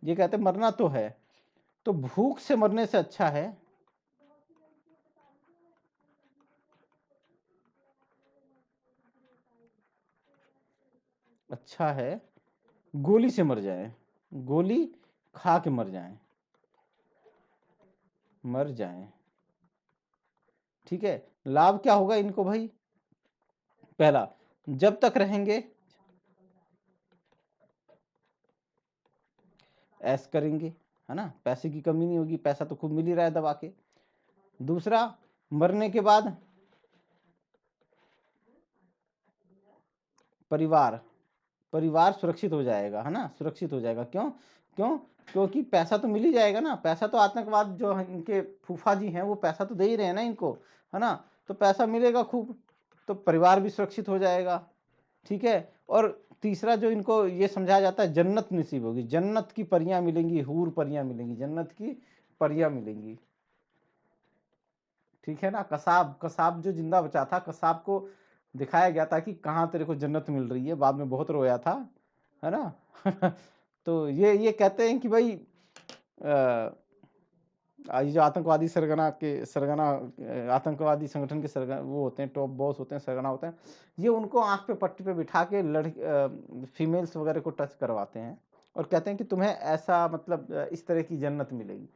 ये कहते हैं मरना तो है, तो भूख से मरने से अच्छा है गोली से मर जाए, गोली खा के मर जाए, मर जाए, ठीक है? लाभ क्या होगा इनको भाई? पहला, जब तक रहेंगे ऐश करेंगे, है ना? पैसे की कमी नहीं होगी, पैसा तो खूब मिल ही रहा है दबा के। दूसरा, मरने के बाद परिवार परिवार सुरक्षित हो जाएगा, है ना? सुरक्षित हो जाएगा। क्यों? क्यों? क्योंकि पैसा तो मिल ही जाएगा ना, पैसा तो आतंकवाद जो इनके फूफा जी हैं वो पैसा तो दे ही रहे हैं ना इनको, है ना? तो पैसा मिलेगा खूब, तो परिवार भी सुरक्षित हो जाएगा, ठीक है? और तीसरा जो इनको ये समझाया जाता है, जन्नत नसीब होगी, जन्नत की परियां मिलेंगी, हूर परियां मिलेंगी, जन्नत की परियां मिलेंगी, ठीक है ना? कसाब कसाब जो जिंदा बचा था, कसाब को दिखाया गया था कि कहाँ तेरे को जन्नत मिल रही है, बाद में बहुत रोया था, है ना? तो ये कहते हैं कि भाई ये जो आतंकवादी सरगना आतंकवादी संगठन के सरगना वो होते हैं, टॉप बॉस होते हैं, सरगना होते हैं, ये उनको आंख पे पट्टी पे बिठा के फीमेल्स वगैरह को टच करवाते हैं और कहते हैं कि तुम्हें ऐसा मतलब इस तरह की जन्नत मिलेगी।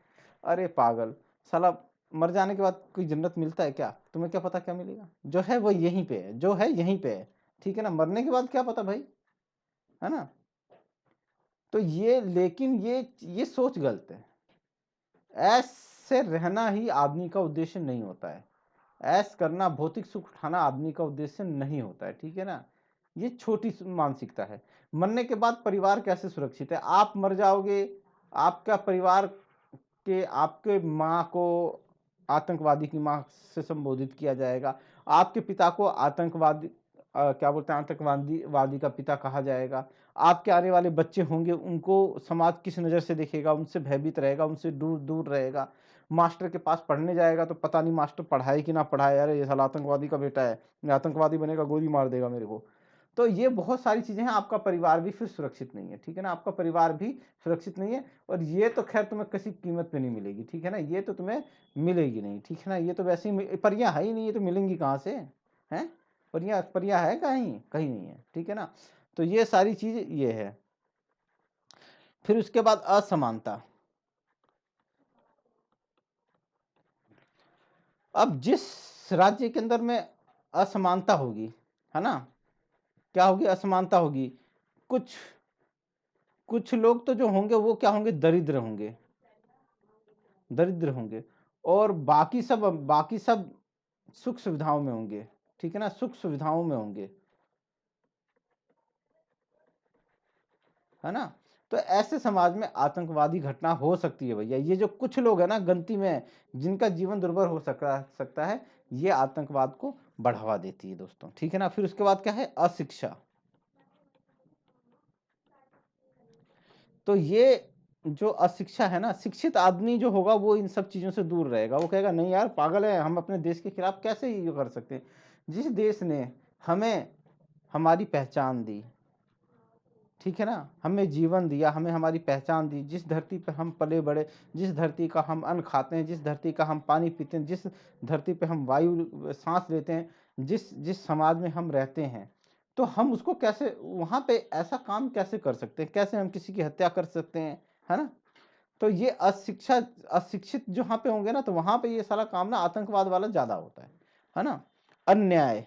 अरे पागल साला, मर जाने के बाद कोई जन्नत मिलता है क्या? तुम्हें क्या पता क्या मिलेगा? जो है वो यहीं पे है, जो है यहीं पे है, ठीक है ना? मरने के बाद क्या पता भाई, है ना? तो ये, लेकिन ये सोच गलत है। ऐसे रहना ही आदमी का उद्देश्य नहीं होता है। ऐश करना, भौतिक सुख उठाना आदमी का उद्देश्य नहीं होता है, ठीक है ना? ये छोटी मानसिकता है। मरने के बाद परिवार कैसे सुरक्षित है? आप मर जाओगे, आपका परिवार के, आपके माँ को आतंकवादी की माँ से संबोधित किया जाएगा, आपके पिता को आतंकवादी क्या बोलते हैं, आतंकवादी का पिता कहा जाएगा। आपके आने वाले बच्चे होंगे, उनको समाज किस नज़र से देखेगा, उनसे भयभीत रहेगा, उनसे दूर दूर रहेगा। मास्टर के पास पढ़ने जाएगा तो पता नहीं मास्टर पढ़ाए कि ना पढ़ाए, अरे ये साला आतंकवादी का बेटा है, मैं आतंकवादी बनेगा, गोली मार देगा मेरे को। तो ये बहुत सारी चीजें हैं। आपका परिवार भी फिर सुरक्षित नहीं है, ठीक है ना? आपका परिवार भी सुरक्षित नहीं है, और ये तो खैर तुम्हें किसी कीमत पे नहीं मिलेगी, ठीक है ना? ये तो तुम्हें मिलेगी नहीं, ठीक है ना? ये तो वैसे ही परियां है ही नहीं, ये तो मिलेंगी कहाँ से? हैं? परियां परियां है कहीं? कहीं नहीं है, ठीक है ना? तो ये सारी चीज ये है। फिर उसके बाद असमानता। अब जिस राज्य के अंदर में असमानता होगी, है ना, क्या होगी? असमानता होगी। कुछ कुछ लोग तो जो होंगे वो क्या होंगे? दरिद्र होंगे, दरिद्र होंगे, और बाकी सब सुख सुविधाओं में होंगे, ठीक है ना? सुख सुविधाओं में होंगे, है ना? तो ऐसे समाज में आतंकवादी घटना हो सकती है भैया। ये जो कुछ लोग है ना गंती में, जिनका जीवन दुर्भर हो सकता है, ये आतंकवाद को बढ़ावा देती है दोस्तों, ठीक है ना? फिर उसके बाद क्या है? अशिक्षा। तो ये जो अशिक्षा है ना, शिक्षित आदमी जो होगा वो इन सब चीजों से दूर रहेगा। वो कहेगा नहीं यार पागल है, हम अपने देश के खिलाफ कैसे ये कर सकते हैं? जिस देश ने हमें हमारी पहचान दी, ठीक है ना, हमें जीवन दिया, हमें हमारी पहचान दी, जिस धरती पर हम पले बड़े, जिस धरती का हम अन्न खाते हैं, जिस धरती का हम पानी पीते हैं, जिस धरती पे हम वायु सांस लेते हैं, जिस जिस समाज में हम रहते हैं, तो हम उसको कैसे वहां पे ऐसा काम कैसे कर सकते हैं? कैसे हम किसी की हत्या कर सकते हैं? है ना? तो ये अशिक्षित जहाँ पे होंगे ना, तो वहां पे ये सारा काम ना आतंकवाद वाला ज्यादा होता है ना? अन्याय,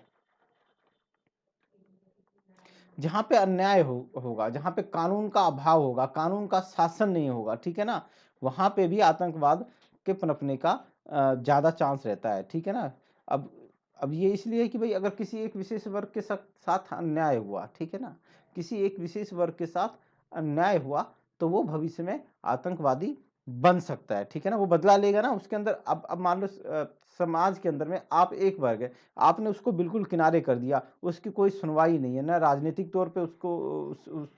जहाँ पे अन्याय होगा, जहाँ पे कानून का अभाव होगा, कानून का शासन नहीं होगा, ठीक है ना, वहां पे भी आतंकवाद के पनपने का ज्यादा चांस रहता है, ठीक है ना? अब अब ये इसलिए है कि भाई अगर किसी एक विशेष वर्ग के साथ अन्याय हुआ, ठीक है ना, किसी एक विशेष वर्ग के साथ अन्याय हुआ, तो वो भविष्य में आतंकवादी बन सकता है, ठीक है ना? वो बदला लेगा ना उसके अंदर। अब मान लो समाज के अंदर में आप एक वर्ग है, आपने उसको बिल्कुल किनारे कर दिया, उसकी कोई सुनवाई नहीं है, ना राजनीतिक तौर पे उसको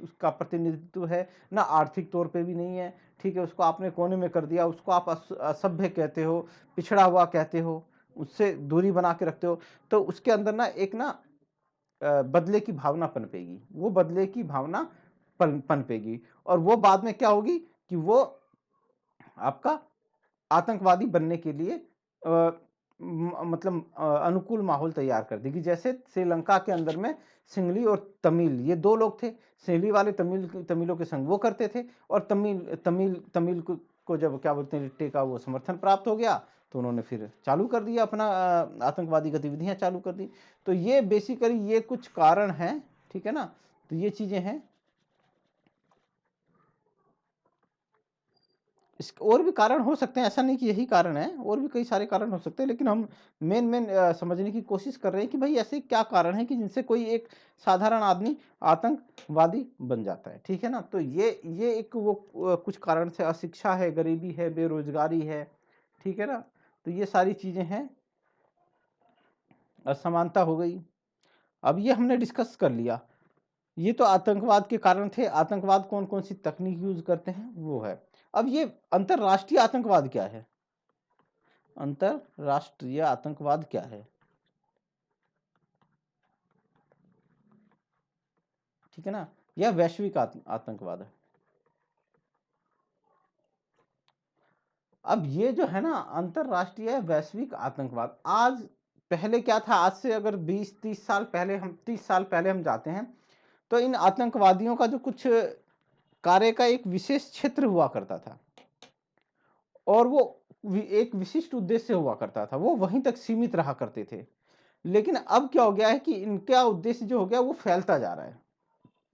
उसका प्रतिनिधित्व है, ना आर्थिक तौर पे भी नहीं है, ठीक है? उसको आपने कोने में कर दिया, उसको आप असभ्य कहते हो, पिछड़ा हुआ कहते हो, उससे दूरी बना के रखते हो, तो उसके अंदर ना एक ना बदले की भावना पनपेगी, वो बदले की भावना पनपेगी, और वो बाद में क्या होगी कि वो आपका आतंकवादी बनने के लिए मतलब अनुकूल माहौल तैयार कर देगी। जैसे श्रीलंका के अंदर में सिंगली और तमिल, ये दो लोग थे। सिंगली वाले तमिलों के संग वो करते थे, और तमिल को जब क्या बोलते हैं लिट्टे का वो समर्थन प्राप्त हो गया, तो उन्होंने फिर चालू कर दिया अपना आतंकवादी गतिविधियां चालू कर दी। तो ये बेसिकली ये कुछ कारण हैं, ठीक है ना? तो ये चीजें हैं। इस और भी कारण हो सकते हैं, ऐसा नहीं कि यही कारण है, और भी कई सारे कारण हो सकते हैं, लेकिन हम मेन मेन समझने की कोशिश कर रहे हैं कि भाई ऐसे क्या कारण है कि जिनसे कोई एक साधारण आदमी आतंकवादी बन जाता है, ठीक है ना? तो ये एक वो कुछ कारण से अशिक्षा है, गरीबी है, बेरोजगारी है, ठीक है ना? तो ये सारी चीजें हैं, असमानता हो गई। अब ये हमने डिस्कस कर लिया, ये तो आतंकवाद के कारण थे। आतंकवाद कौन कौन सी तकनीक यूज करते हैं वो है। अब ये अंतरराष्ट्रीय आतंकवाद क्या है? अंतरराष्ट्रीय आतंकवाद क्या है? ठीक है ना? यह वैश्विक आतंकवाद है। अब ये जो है ना अंतरराष्ट्रीय वैश्विक आतंकवाद, आज पहले क्या था, आज से अगर 20-30 साल पहले हम 30 साल पहले हम जाते हैं, तो इन आतंकवादियों का जो कुछ कार्य का एक विशेष क्षेत्र हुआ करता था, और वो एक विशिष्ट उद्देश्य हुआ करता था, वो वहीं तक सीमित रहा करते थे। लेकिन अब क्या हो गया है कि इनका उद्देश्य जो हो गया वो फैलता जा रहा है।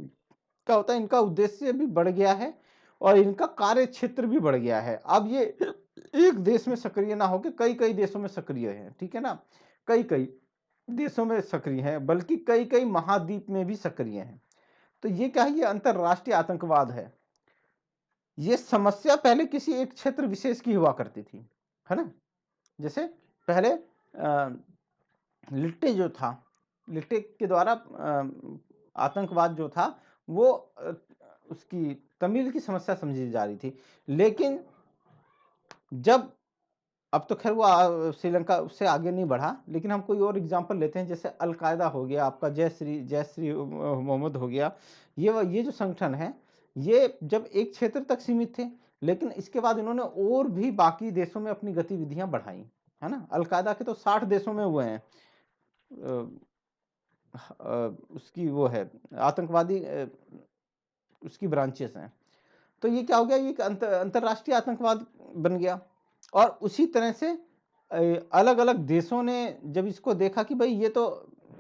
क्या होता है, इनका उद्देश्य भी बढ़ गया है और इनका कार्य क्षेत्र भी बढ़ गया है। अब ये एक देश में सक्रिय ना होकर कई-कई देशों में सक्रिय है, ठीक है ना? कई-कई देशों में सक्रिय है, बल्कि कई-कई महाद्वीप में भी सक्रिय हैं। तो ये क्या है, ये अंतरराष्ट्रीय आतंकवाद है। ये समस्या पहले किसी एक क्षेत्र विशेष की हुआ करती थी, है ना? जैसे पहले लिट्टे जो था, लिट्टे के द्वारा आतंकवाद जो था वो उसकी तमिल की समस्या समझी जा रही थी। लेकिन जब अब तो खैर वो श्रीलंका उससे आगे नहीं बढ़ा, लेकिन हम कोई और एग्जांपल लेते हैं, जैसे अल-कायदा हो गया, आपका जय श्री मोहम्मद हो गया। ये जो संगठन है, ये जब एक क्षेत्र तक सीमित थे, लेकिन इसके बाद इन्होंने और भी बाकी देशों में अपनी गतिविधियां बढ़ाई, है ना? अल-कायदा के तो 60 देशों में हुए हैं। उसकी वो है आतंकवादी उसकी ब्रांचेस हैं। तो ये क्या हो गया, ये एक अंतरराष्ट्रीय आतंकवाद बन गया। और उसी तरह से अलग-अलग देशों ने जब इसको देखा कि भाई ये तो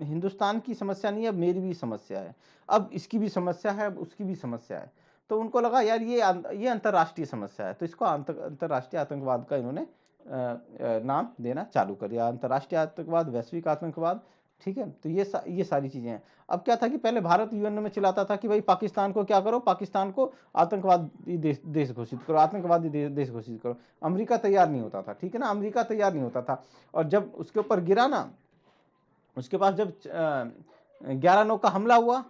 हिंदुस्तान की समस्या नहीं है, अब मेरी भी समस्या है, अब इसकी भी समस्या है, अब उसकी भी समस्या है, तो उनको लगा यार ये अंतरराष्ट्रीय समस्या है, तो इसको अंतरराष्ट्रीय आतंकवाद का इन्होंने नाम देना चालू कर दिया। अंतरराष्ट्रीय आतंकवाद, वैश्विक आतंकवाद, ठीक है। तो ये सारी चीजें हैं। अब क्या था कि पहले भारत यूएन में चिल्लाता था कि भाई पाकिस्तान को क्या करो, पाकिस्तान को आतंकवादी देश घोषित करो, आतंकवादी देश घोषित करो। अमेरिका तैयार नहीं होता था, ठीक है ना, अमेरिका तैयार नहीं होता था। और जब उसके ऊपर गिरा ना, उसके पास जब 11/9 का हमला हुआ,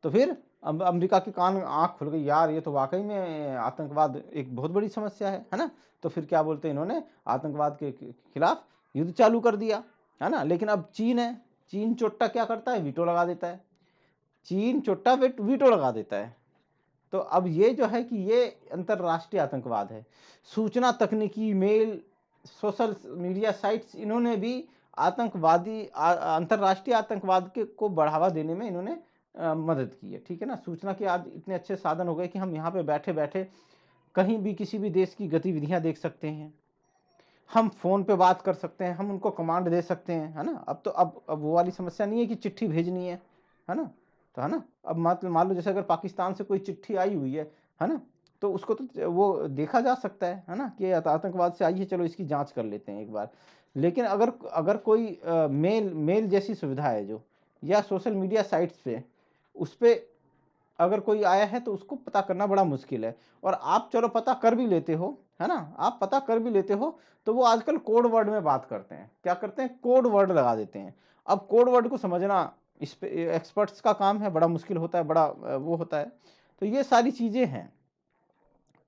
तो फिर अमेरिका के कान आंख खुल गई, यार ये तो वाकई में आतंकवाद एक बहुत बड़ी समस्या है ना। तो फिर क्या बोलते हैं, इन्होंने आतंकवाद के खिलाफ युद्ध चालू कर दिया, है ना। लेकिन अब चीन है, चीन चोट्टा क्या करता है, वीटो लगा देता है। चीन चोट्टा वीटो लगा देता है। तो अब ये जो है कि ये अंतरराष्ट्रीय आतंकवाद है। सूचना तकनीकी, मेल, सोशल मीडिया साइट्स, इन्होंने भी आतंकवादी अंतरराष्ट्रीय आतंकवाद को बढ़ावा देने में इन्होंने मदद की है, ठीक है ना। सूचना के आज इतने अच्छे साधन हो गए कि हम यहाँ पे बैठे बैठे कहीं भी किसी भी देश की गतिविधियां देख सकते हैं, हम फोन पे बात कर सकते हैं, हम उनको कमांड दे सकते हैं, है ना। अब तो अब वो वाली समस्या नहीं है कि चिट्ठी भेजनी है ना। तो है ना, अब मान लो जैसे अगर पाकिस्तान से कोई चिट्ठी आई हुई है ना, तो उसको तो वो देखा जा सकता है ना, कि आतंकवाद से आई है, चलो इसकी जांच कर लेते हैं एक बार। लेकिन अगर अगर कोई मेल जैसी सुविधा है जो, या सोशल मीडिया साइट्स पे, उस पर अगर कोई आया है तो उसको पता करना बड़ा मुश्किल है। और आप चलो पता कर भी लेते हो, है ना, आप पता कर भी लेते हो, तो वो आजकल कोड वर्ड में बात करते हैं। क्या करते हैं, कोड वर्ड लगा देते हैं। अब कोड वर्ड को समझना इस पे एक्सपर्ट्स का काम है, बड़ा मुश्किल होता है, बड़ा वो होता है। तो ये सारी चीजें हैं।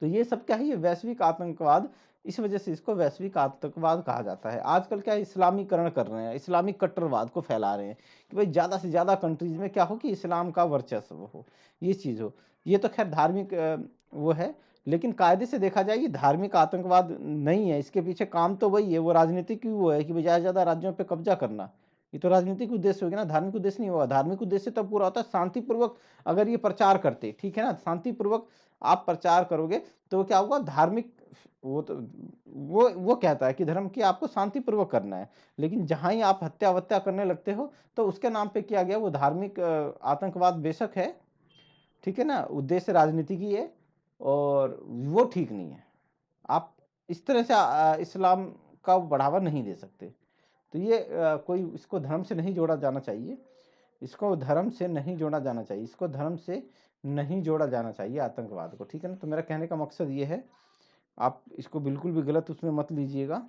तो ये सब क्या है, ये वैश्विक आतंकवाद, इस वजह से इसको वैश्विक आतंकवाद कहा जाता है। आजकल क्या है, इस्लामीकरण कर रहे हैं, इस्लामिक कट्टरवाद को फैला रहे हैं कि भाई ज्यादा से ज्यादा कंट्रीज में क्या हो कि इस्लाम का वर्चस्व हो, ये चीज हो। ये तो खैर धार्मिक वो है, लेकिन कायदे से देखा जाए ये धार्मिक आतंकवाद नहीं है। इसके पीछे काम तो वही है, वो राजनीतिक वो है कि भाई ज्यादा ज्यादा राज्यों पर कब्जा करना। ये तो राजनीतिक उद्देश्य हो गया ना, धार्मिक उद्देश्य नहीं होगा। धार्मिक उद्देश्य तब पूरा होता है शांतिपूर्वक, अगर ये प्रचार करते, ठीक है ना, शांतिपूर्वक आप प्रचार करोगे तो क्या होगा, धार्मिक, वो तो वो कहता है कि धर्म की आपको शांतिपूर्वक करना है। लेकिन जहां ही आप हत्या वत्या करने लगते हो, तो उसके नाम पे किया गया वो धार्मिक आतंकवाद बेशक है, ठीक है ना, उद्देश्य राजनीति की है, और वो ठीक नहीं है। आप इस तरह से इस्लाम का बढ़ावा नहीं दे सकते। तो ये कोई इसको धर्म से नहीं जोड़ा जाना चाहिए, इसको धर्म से नहीं जोड़ा जाना चाहिए, इसको धर्म से नहीं जोड़ा जाना चाहिए आतंकवाद को, ठीक है ना। तो मेरा कहने का मकसद ये है, आप इसको बिल्कुल भी गलत उसमें मत लीजिएगा,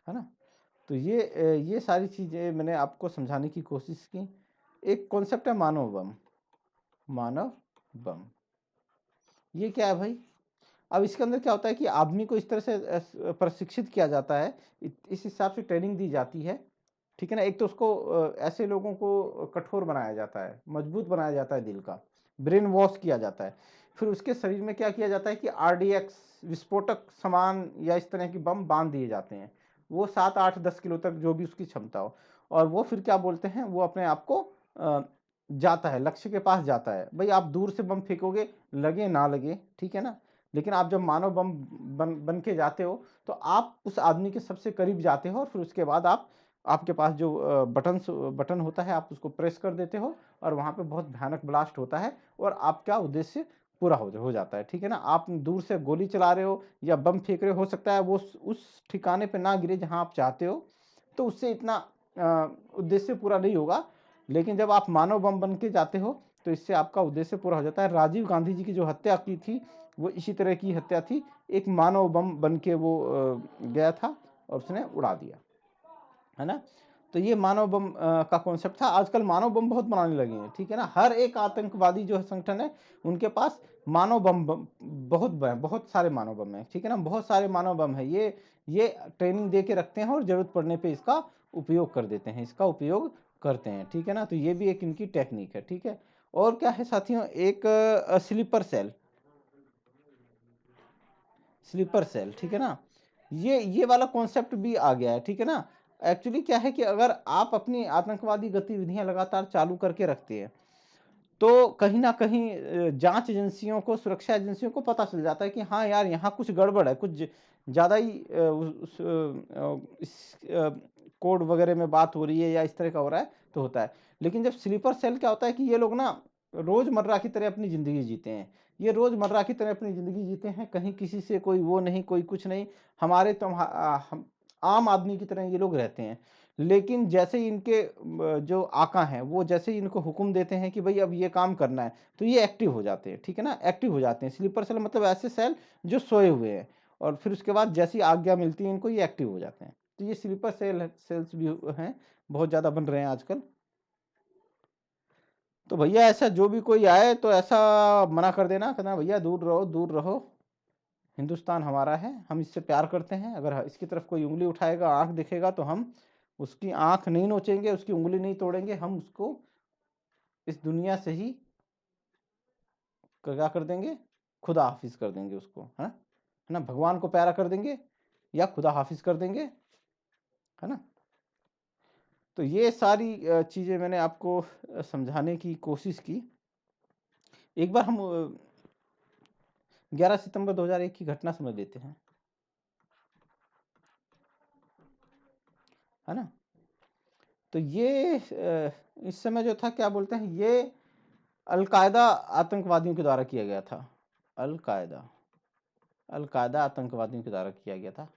है ना। तो ये सारी चीज़ें मैंने आपको समझाने की कोशिश की। एक कॉन्सेप्ट है मानव बम, मानव बम, ये क्या है भाई। अब इसके अंदर क्या होता है कि आदमी को इस तरह से प्रशिक्षित किया जाता है, इस हिसाब से ट्रेनिंग दी जाती है, ठीक है ना। एक तो उसको ऐसे लोगों को कठोर बनाया जाता है, मजबूत बनाया जाता है, दिल का ब्रेन वॉश किया जाता है। फिर उसके शरीर में क्या किया जाता है कि आरडीएक्स विस्फोटक सामान या इस तरह की बम बांध दिए जाते हैं, वो 7 8 10 किलो तक जो भी उसकी क्षमता हो। और वो फिर क्या बोलते हैं, वो अपने आप को जाता है, लक्ष्य के पास जाता है। भाई आप दूर से बम फेंकोगे, लगे ना लगे, ठीक है ना, लेकिन आप जब मानव बम बन के जाते हो तो आप उस आदमी के सबसे करीब जाते हो और फिर उसके बाद आपके पास जो बटन होता है आप उसको प्रेस कर देते हो और वहाँ पे बहुत भयानक ब्लास्ट होता है और आपका उद्देश्य पूरा हो जाता है। ठीक है ना, आप दूर से गोली चला रहे हो या बम फेंक रहे हो सकता है वो उस ठिकाने पे ना गिरे जहाँ आप चाहते हो, तो उससे इतना उद्देश्य पूरा नहीं होगा। लेकिन जब आप मानव बम बन के जाते हो तो इससे आपका उद्देश्य पूरा हो जाता है। राजीव गांधी जी की जो हत्या की थी वो इसी तरह की हत्या थी, एक मानव बम बन के वो गया था और उसने उड़ा दिया, है ना। तो ये मानव बम का कॉन्सेप्ट था। आजकल मानव बम बहुत बनाने लगे हैं, ठीक है ना। हर एक आतंकवादी जो संगठन है उनके पास मानव बम बहुत सारे मानव बम है, ठीक है ना, बहुत सारे मानव बम है। ये ट्रेनिंग दे के रखते हैं और जरूरत पड़ने पे इसका उपयोग कर देते हैं, इसका उपयोग करते हैं, ठीक है ना। तो ये भी एक इनकी टेक्निक है, ठीक है। और क्या है साथियों, एक स्लीपर सेल, स्लीपर सेल, ठीक है ना। ये वाला कॉन्सेप्ट भी आ गया है, ठीक है ना। एक्चुअली क्या है कि अगर आप अपनी आतंकवादी गतिविधियां लगातार चालू करके रखते हैं तो कहीं ना कहीं जांच एजेंसियों को, सुरक्षा एजेंसियों को पता चल जाता है कि हाँ यार यहाँ कुछ गड़बड़ है, कुछ ज़्यादा ही इस कोड वगैरह में बात हो रही है या इस तरह का हो रहा है तो होता है। लेकिन जब स्लीपर सेल क्या होता है कि ये लोग ना रोज़मर्रा की तरह अपनी ज़िंदगी जीते हैं, ये रोज़मर्रा की तरह अपनी ज़िंदगी जीते हैं, कहीं किसी से कोई वो नहीं, कोई कुछ नहीं, हमारे तो हम आम आदमी की तरह ये लोग रहते हैं। लेकिन जैसे ही इनके जो आका हैं वो जैसे ही इनको हुक्म देते हैं कि भाई अब ये काम करना है तो ये एक्टिव हो जाते हैं, ठीक है ना, एक्टिव हो जाते हैं। स्लीपर सेल मतलब ऐसे सेल जो सोए हुए हैं और फिर उसके बाद जैसी आज्ञा मिलती है इनको ये एक्टिव हो जाते हैं। तो ये स्लीपर सेल्स भी हैं, बहुत ज़्यादा बन रहे हैं आजकल। तो भैया ऐसा जो भी कोई आए तो ऐसा मना कर देना, कहना भैया दूर रहो दूर रहो, हिंदुस्तान हमारा है, हम इससे प्यार करते हैं। अगर इसकी तरफ कोई उंगली उठाएगा, आंख दिखेगा तो हम उसकी आंख नहीं नोचेंगे, उसकी उंगली नहीं तोड़ेंगे, हम उसको इस दुनिया से ही क्या कर देंगे, खुदा हाफिज कर देंगे उसको, है ना, भगवान को प्यारा कर देंगे या खुदा हाफिज कर देंगे, है ना। तो ये सारी चीज़ें मैंने आपको समझाने की कोशिश की। एक बार हम 11 सितंबर 2001 की घटना समझ लेते हैं, है ना। तो ये इस समय जो था क्या बोलते हैं, ये अलकायदा आतंकवादियों के द्वारा किया गया था, अलकायदा अलकायदा आतंकवादियों के द्वारा किया गया था,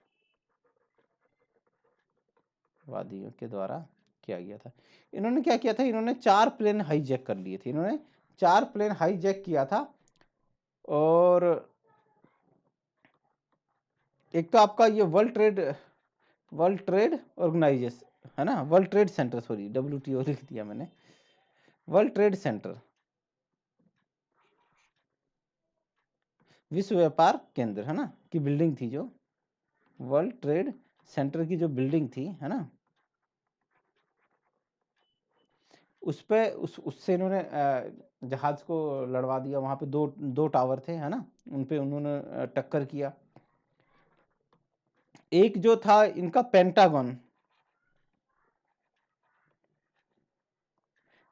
वादियों के द्वारा किया गया था। इन्होंने क्या किया था, इन्होंने 4 प्लेन हाईजैक कर लिए थे, इन्होंने 4 प्लेन हाईजैक किया था। और एक तो आपका ये वर्ल्ड ट्रेड ऑर्गेनाइजेशन, है ना, world trade centre, sorry WTO लिख दिया मैंने, वर्ल्ड ट्रेड सेंटर, विश्व व्यापार केंद्र, है ना, की बिल्डिंग थी, जो वर्ल्ड ट्रेड सेंटर की जो बिल्डिंग थी, है ना, उस पे उससे इन्होंने जहाज को लड़वा दिया। वहां पे दो टावर थे, है ना, उन पे उन्होंने टक्कर किया। एक जो था इनका पेंटागन,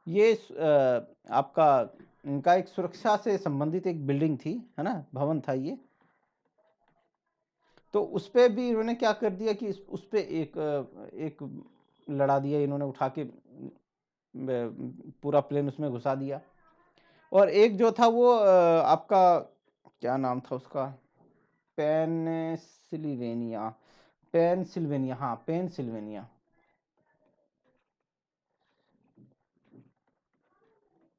ये आपका इनका एक सुरक्षा से संबंधित एक बिल्डिंग थी, है ना, भवन था ये। तो उस पे भी इन्होंने क्या कर दिया कि उस पे एक लड़ा दिया इन्होंने, उठा के पूरा प्लेन उसमें घुसा दिया। और एक जो था वो आपका क्या नाम था उसका, पेनसिल्वेनिया, पेनसिल्वेनिया, हाँ पेनसिल्वेनिया,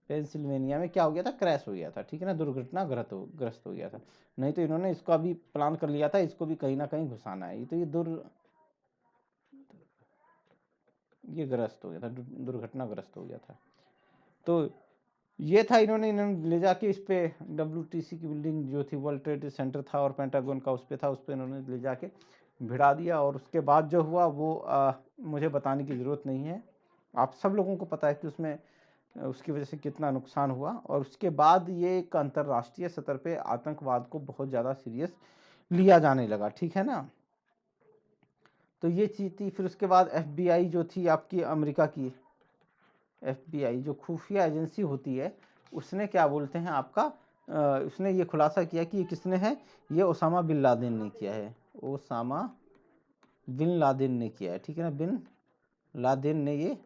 पेंसिल्वेनिया में क्या हो गया था, क्रैश हो गया था, ठीक है ना, दुर्घटना ग्रस्त हो गया था। नहीं तो इन्होंने इसका भी प्लान कर लिया था, इसको भी कहीं ना कहीं घुसाना है। ये तो ये ग्रस्त हो गया था, दुर्घटनाग्रस्त हो गया था। तो ये था, इन्होंने ले जाके इस पे WTC की बिल्डिंग जो थी, वर्ल्ड ट्रेड सेंटर था और पेंटागन का उस पे था, उस पे इन्होंने ले जाके भिड़ा दिया। और उसके बाद जो हुआ वो मुझे बताने की ज़रूरत नहीं है, आप सब लोगों को पता है कि उसमें उसकी वजह से कितना नुकसान हुआ। और उसके बाद ये एक अंतर्राष्ट्रीय स्तर पे आतंकवाद को बहुत ज़्यादा सीरियस लिया जाने लगा, ठीक है ना। तो ये चीज़ थी। फिर उसके बाद FBI जो थी आपकी अमेरिका की, FBI जो खुफिया एजेंसी होती है, उसने क्या बोलते हैं आपका उसने ये खुलासा किया कि ये किसने है, ये ओसामा बिन लादेन ने किया है, ओसामा बिन लादेन ने किया है, ठीक है ना, बिन लादेन ने ये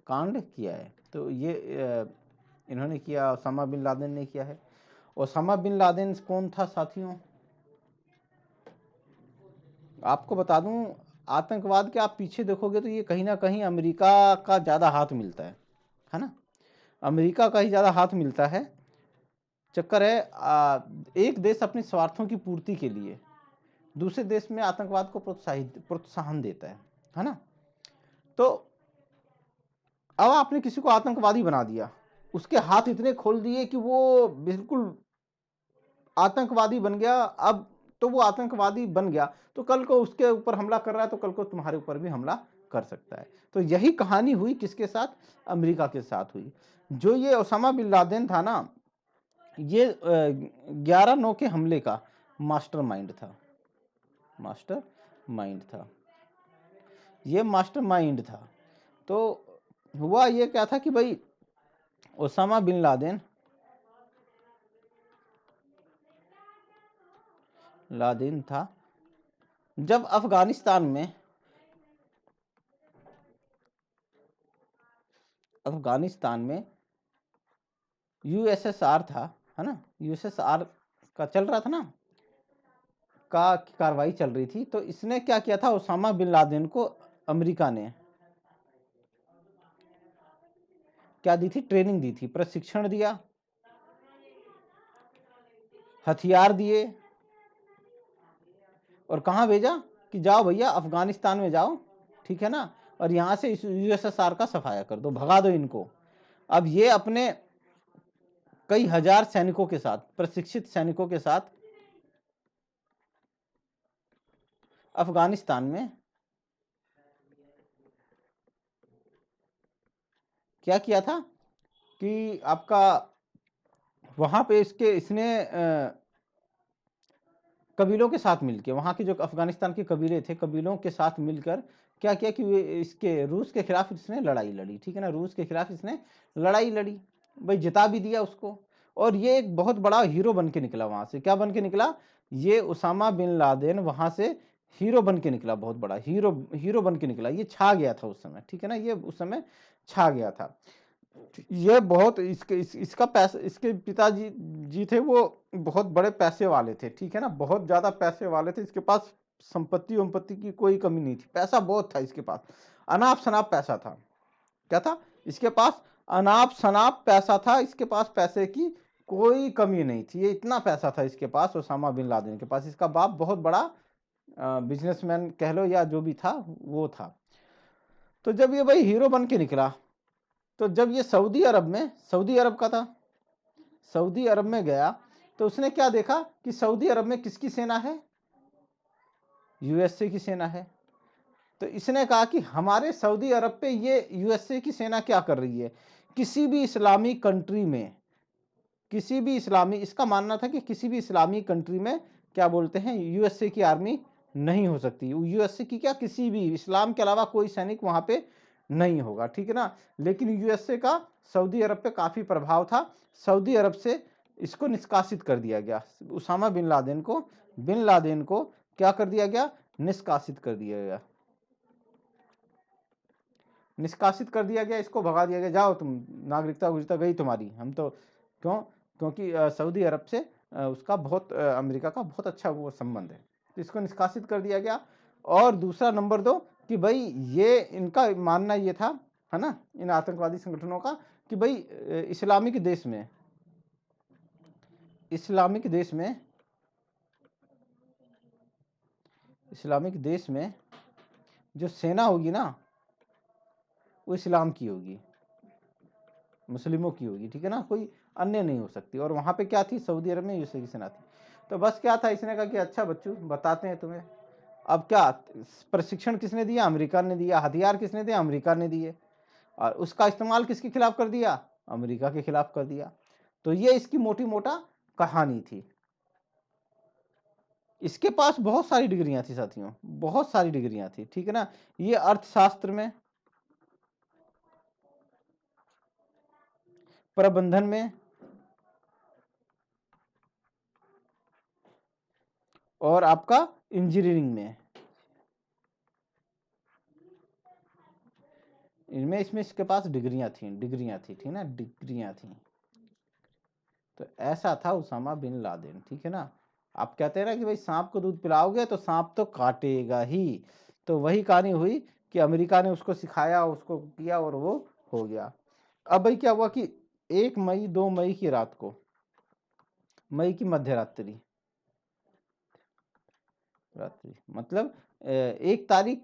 कांड किया है। तो ये इन्होंने किया, ओसामा बिन लादेन ने किया है। ओसामा बिन लादेन कौन था साथियों? आपको बता दूं, आतंकवाद के आप पीछे देखोगे तो ये कहीं ना कहीं अमेरिका का ज़्यादा हाथ मिलता है ना, अमेरिका का ही ज़्यादा हाथ मिलता है। चक्कर है एक देश अपने स्वार्थों की पूर्ति के लिए दूसरे देश में आतंकवाद को प्रोत्साहन देता है ना। तो अब आपने किसी को आतंकवादी बना दिया, उसके हाथ इतने खोल दिए कि वो बिल्कुल आतंकवादी बन गया। अब तो वो आतंकवादी बन गया तो कल को उसके ऊपर हमला कर रहा है तो कल को तुम्हारे ऊपर भी हमला कर सकता है। तो यही कहानी हुई किसके साथ? अमेरिका के साथ हुई। जो ये ओसामा बिन लादेन था ना, ये 11/9 के हमले का मास्टरमाइंड था, मास्टरमाइंड था, ये मास्टरमाइंड था। तो हुआ ये क्या था कि भाई ओसामा बिन लादेन था जब अफगानिस्तान में यूएसएसआर था, है ना, यूएसएसआर का चल रहा था ना, का कार्रवाई चल रही थी। तो इसने क्या किया था, ओसामा बिन लादेन को अमेरिका ने क्या दी थी? ट्रेनिंग दी थी, प्रशिक्षण दिया, हथियार दिए, और कहाँ भेजा कि जाओ भैया अफगानिस्तान में जाओ, ठीक है ना, और यहाँ से इस यूएसएसआर का सफाया कर दो, भगा दो इनको। अब ये अपने कई हजार सैनिकों के साथ, प्रशिक्षित सैनिकों के साथ अफगानिस्तान में क्या किया था कि आपका वहां पे इसने कबीलों के साथ मिलकर, वहां के जो अफगानिस्तान के कबीले थे, कबीलों के साथ मिलकर क्या किया कि इसके रूस के खिलाफ इसने लड़ाई लड़ी, ठीक है ना, रूस के खिलाफ इसने लड़ाई लड़ी, भाई जिता भी दिया उसको। और ये एक बहुत बड़ा हीरो बन के निकला वहां से। क्या बन के निकला? ये ओसामा बिन लादेन वहां से हीरो बन के निकला, बहुत बड़ा हीरो बन के निकला। ये छा गया था उस समय, ठीक है ना, ये उस समय छा गया था। ये बहुत इसका पैसा, इसके पिताजी जी थे वो बहुत बड़े पैसे वाले थे, ठीक है ना, बहुत ज्यादा पैसे वाले थे। इसके पास संपत्ति की कोई कमी नहीं थी, पैसा बहुत था इसके पास, अनाप शनाप पैसा था। क्या था इसके पास? अनाप शनाप पैसा था इसके पास, पैसे की कोई कमी नहीं थी। ये इतना पैसा था इसके पास, ओसामा बिन लादेन के पास। इसका बाप बहुत बड़ा बिजनेसमैन कह लो या जो भी था वो था। तो जब ये भाई हीरो बन के निकला, तो जब ये सऊदी अरब का था, सऊदी अरब में गया तो उसने क्या देखा कि सऊदी अरब में किसकी सेना है? यूएसए की सेना है। तो इसने कहा कि हमारे सऊदी अरब पे ये यूएसए की सेना क्या कर रही है? किसी भी इस्लामी कंट्री में, किसी भी इस्लामी, इसका मानना था कि किसी भी इस्लामी कंट्री में क्या बोलते हैं, यूएसए की आर्मी नहीं हो सकती। यूएसए की क्या, किसी भी इस्लाम के अलावा कोई सैनिक वहां पे नहीं होगा, ठीक है ना। लेकिन यूएसए का सऊदी अरब पे काफी प्रभाव था। सऊदी अरब से इसको निष्कासित कर दिया गया, उसामा बिन लादेन को क्या कर दिया गया? निष्कासित कर दिया गया, निष्कासित कर दिया गया, इसको भगा दिया गया, जाओ तुम, नागरिकता गई तुम्हारी। हम तो क्यों? क्योंकि सऊदी अरब से उसका बहुत अमेरिका का बहुत अच्छा वो संबंध है, तो इसको निष्कासित कर दिया गया। और दूसरा नंबर 2 कि भाई ये इनका मानना ये था, है ना, इन आतंकवादी संगठनों का, कि भाई इस्लामिक देश में, इस्लामिक देश में इस्लामिक देश में जो सेना होगी ना, वो इस्लाम की होगी, मुस्लिमों की होगी, ठीक है ना, कोई अन्य नहीं हो सकती। और वहां पे क्या थी? सऊदी अरब में यूएसए की सेना थी। तो बस क्या था, इसने कहा कि अच्छा बच्चों बताते हैं तुम्हें। अब क्या प्रशिक्षण किसने दिया? अमेरिका ने दिया। हथियार किसने दिया? अमेरिका ने दिए। और उसका इस्तेमाल किसके खिलाफ कर दिया? अमेरिका के खिलाफ कर दिया। तो ये इसकी मोटी मोटा कहानी थी। इसके पास बहुत सारी डिग्रियां थी साथियों, बहुत सारी डिग्रियां थी, ठीक है ना। ये अर्थशास्त्र में, प्रबंधन में, और आपका इंजीनियरिंग में। इनमें इसमें इसके पास डिग्रियां थी, ठीक ना, डिग्रियां थी। तो ऐसा था उसामा बिन लादेन, ठीक है ना। आप कहते हैं ना कि भाई सांप को दूध पिलाओगे तो सांप तो काटेगा ही, तो वही कहानी हुई कि अमेरिका ने उसको सिखाया, उसको किया और वो हो गया। अब भाई क्या हुआ कि 1 मई 2 मई की रात को, मई की मध्य रात्रि मतलब 1 तारीख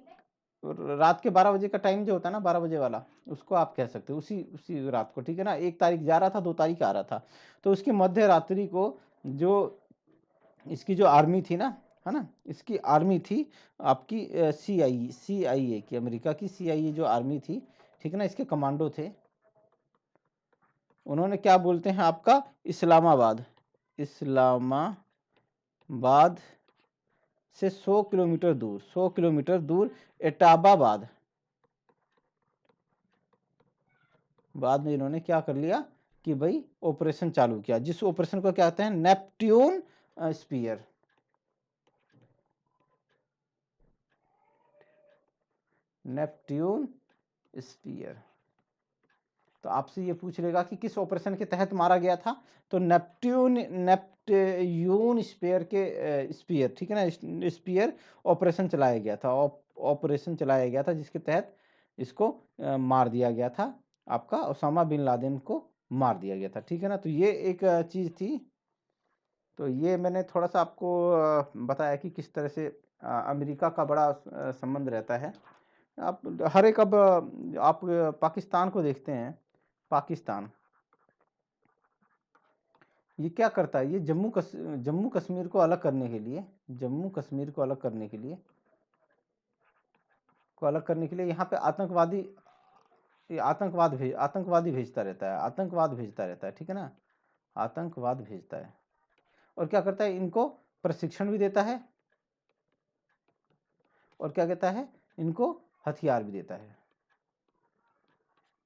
रात के 12 बजे का टाइम जो होता है ना, 12 बजे वाला, उसको आप कह सकते हो उसी उसी रात को, ठीक है ना। 1 तारीख जा रहा था, 2 तारीख आ रहा था, तो उसकी मध्य रात्रि को जो इसकी जो आर्मी थी ना, है ना, इसकी आर्मी थी आपकी CIA की, अमेरिका की CIA जो आर्मी थी, ठीक है ना, इसके कमांडो थे। उन्होंने क्या बोलते हैं आपका इस्लामाबाद से 100 किलोमीटर दूर एटाबाबाद, बाद में इन्होंने क्या कर लिया कि भाई ऑपरेशन चालू किया, जिस ऑपरेशन को क्या कहते हैं, नेपट्यून स्पीयर। Neptune spear. तो आपसे ये पूछ लेगा कि किस ऑपरेशन के तहत मारा गया था, तो नेपट्यून स्पीयर, ठीक है ना, स्पीयर ऑपरेशन चलाया गया था, जिसके तहत इसको मार दिया गया था, आपका ओसामा बिन लादेन को मार दिया गया था, ठीक है ना। तो ये एक चीज थी। तो ये मैंने थोड़ा सा आपको बताया कि किस तरह से अमेरिका का बड़ा संबंध रहता है। आप हर एक, अब आप पाकिस्तान को देखते हैं, पाकिस्तान ये क्या करता है, ये जम्मू कश्मीर को अलग करने के लिए, यहाँ पे आतंकवादी भेजता रहता है, ठीक है ना, आतंकवाद भेजता है। और क्या करता है, इनको प्रशिक्षण भी देता है, और क्या कहता है, इनको हथियार भी देता है,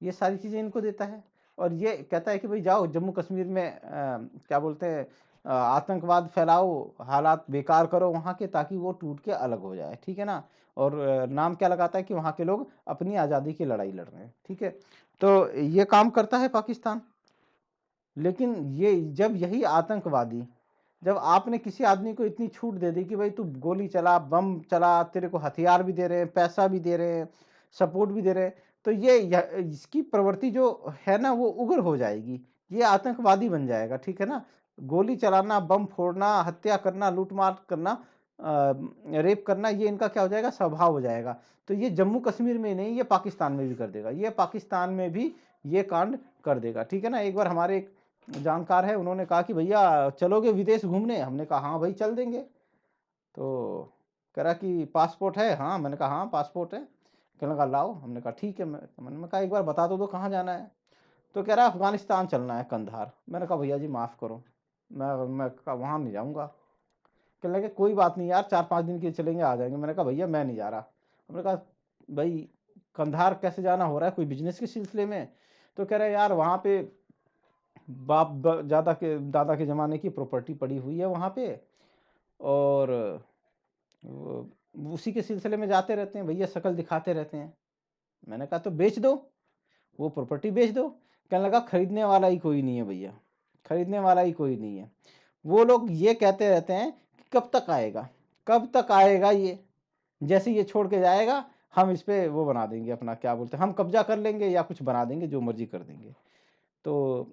ये सारी चीजें इनको देता है। और ये कहता है कि भाई जाओ जम्मू कश्मीर में क्या बोलते हैं, आतंकवाद फैलाओ, हालात बेकार करो वहाँ के, ताकि वो टूट के अलग हो जाए, ठीक है ना। और नाम क्या लगाता है कि वहाँ के लोग अपनी आज़ादी की लड़ाई लड़ रहे हैं, ठीक है। तो ये काम करता है पाकिस्तान। लेकिन ये जब यही आतंकवादी, जब आपने किसी आदमी को इतनी छूट दे दी कि भाई तू गोली चला, बम चला, तेरे को हथियार भी दे रहे हैं, पैसा भी दे रहे हैं, सपोर्ट भी दे रहे हैं, तो ये इसकी प्रवृत्ति जो है ना वो उग्र हो जाएगी, ये आतंकवादी बन जाएगा, ठीक है ना। गोली चलाना, बम फोड़ना, हत्या करना, लूटमार करना, रेप करना, ये इनका क्या हो जाएगा, स्वभाव हो जाएगा। तो ये जम्मू कश्मीर में नहीं, ये पाकिस्तान में भी कर देगा, ये पाकिस्तान में भी ये कांड कर देगा, ठीक है ना। एक बार हमारे एक जानकार है, उन्होंने कहा कि भैया चलोगे विदेश घूमने, हमने कहा हाँ भाई चल देंगे। तो कह रहा कि पासपोर्ट है, हाँ, मैंने कहा हाँ पासपोर्ट है। कहने लगा लाओ, हमने कहा ठीक है। मैंने कहा एक बार बता दो कहाँ जाना है। तो कह रहा अफगानिस्तान चलना है, कंधार। मैंने कहा भैया जी माफ़ करो, मैं वहाँ नहीं जाऊँगा। कहने लगे कोई बात नहीं यार, 4-5 दिन के लिए चलेंगे, आ जाएंगे। मैंने कहा भैया मैं नहीं जा रहा। हमने कहा भाई कंधार कैसे जाना हो रहा है, कोई बिजनेस के सिलसिले में? तो कह रहे यार वहाँ पे दादा के ज़माने की प्रॉपर्टी पड़ी हुई है वहाँ पे, और उसी के सिलसिले में जाते रहते हैं भैया, शक्ल दिखाते रहते हैं। मैंने कहा तो बेच दो, वो प्रॉपर्टी बेच दो। कहने लगा खरीदने वाला ही कोई नहीं है भैया, खरीदने वाला ही कोई नहीं है। वो लोग ये कहते रहते हैं कि कब तक आएगा, कब तक आएगा, ये जैसे ये छोड़ के जाएगा हम इस पे वो बना देंगे, अपना क्या बोलते हैं, हम कब्जा कर लेंगे या कुछ बना देंगे, जो मर्जी कर देंगे। तो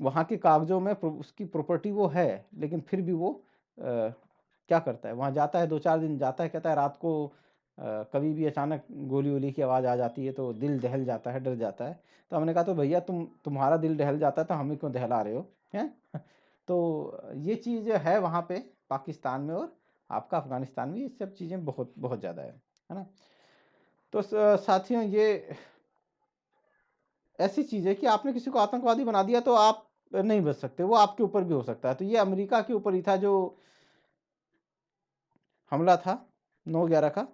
वहाँ के कागजों में उसकी प्रॉपर्टी वो है, लेकिन फिर भी वो क्या करता है, वहाँ जाता है, 2-4 दिन जाता है, कहता है रात को कभी भी अचानक गोली वोली की आवाज़ आ जाती है तो दिल दहल जाता है, डर जाता है। तो हमने कहा तो भैया तुम्हारा दिल दहल जाता है तो हमें क्यों दहला रहे हो, हैं? तो ये चीज़ है वहाँ पे पाकिस्तान में, और आपका अफगानिस्तान में, ये सब चीज़ें बहुत बहुत ज़्यादा है ना। तो साथियों, ये ऐसी चीज़ है कि आपने किसी को आतंकवादी बना दिया तो आप नहीं बच सकते, वो आपके ऊपर भी हो सकता है। तो ये अमेरिका के ऊपर ही था जो हमला था 9/11 का,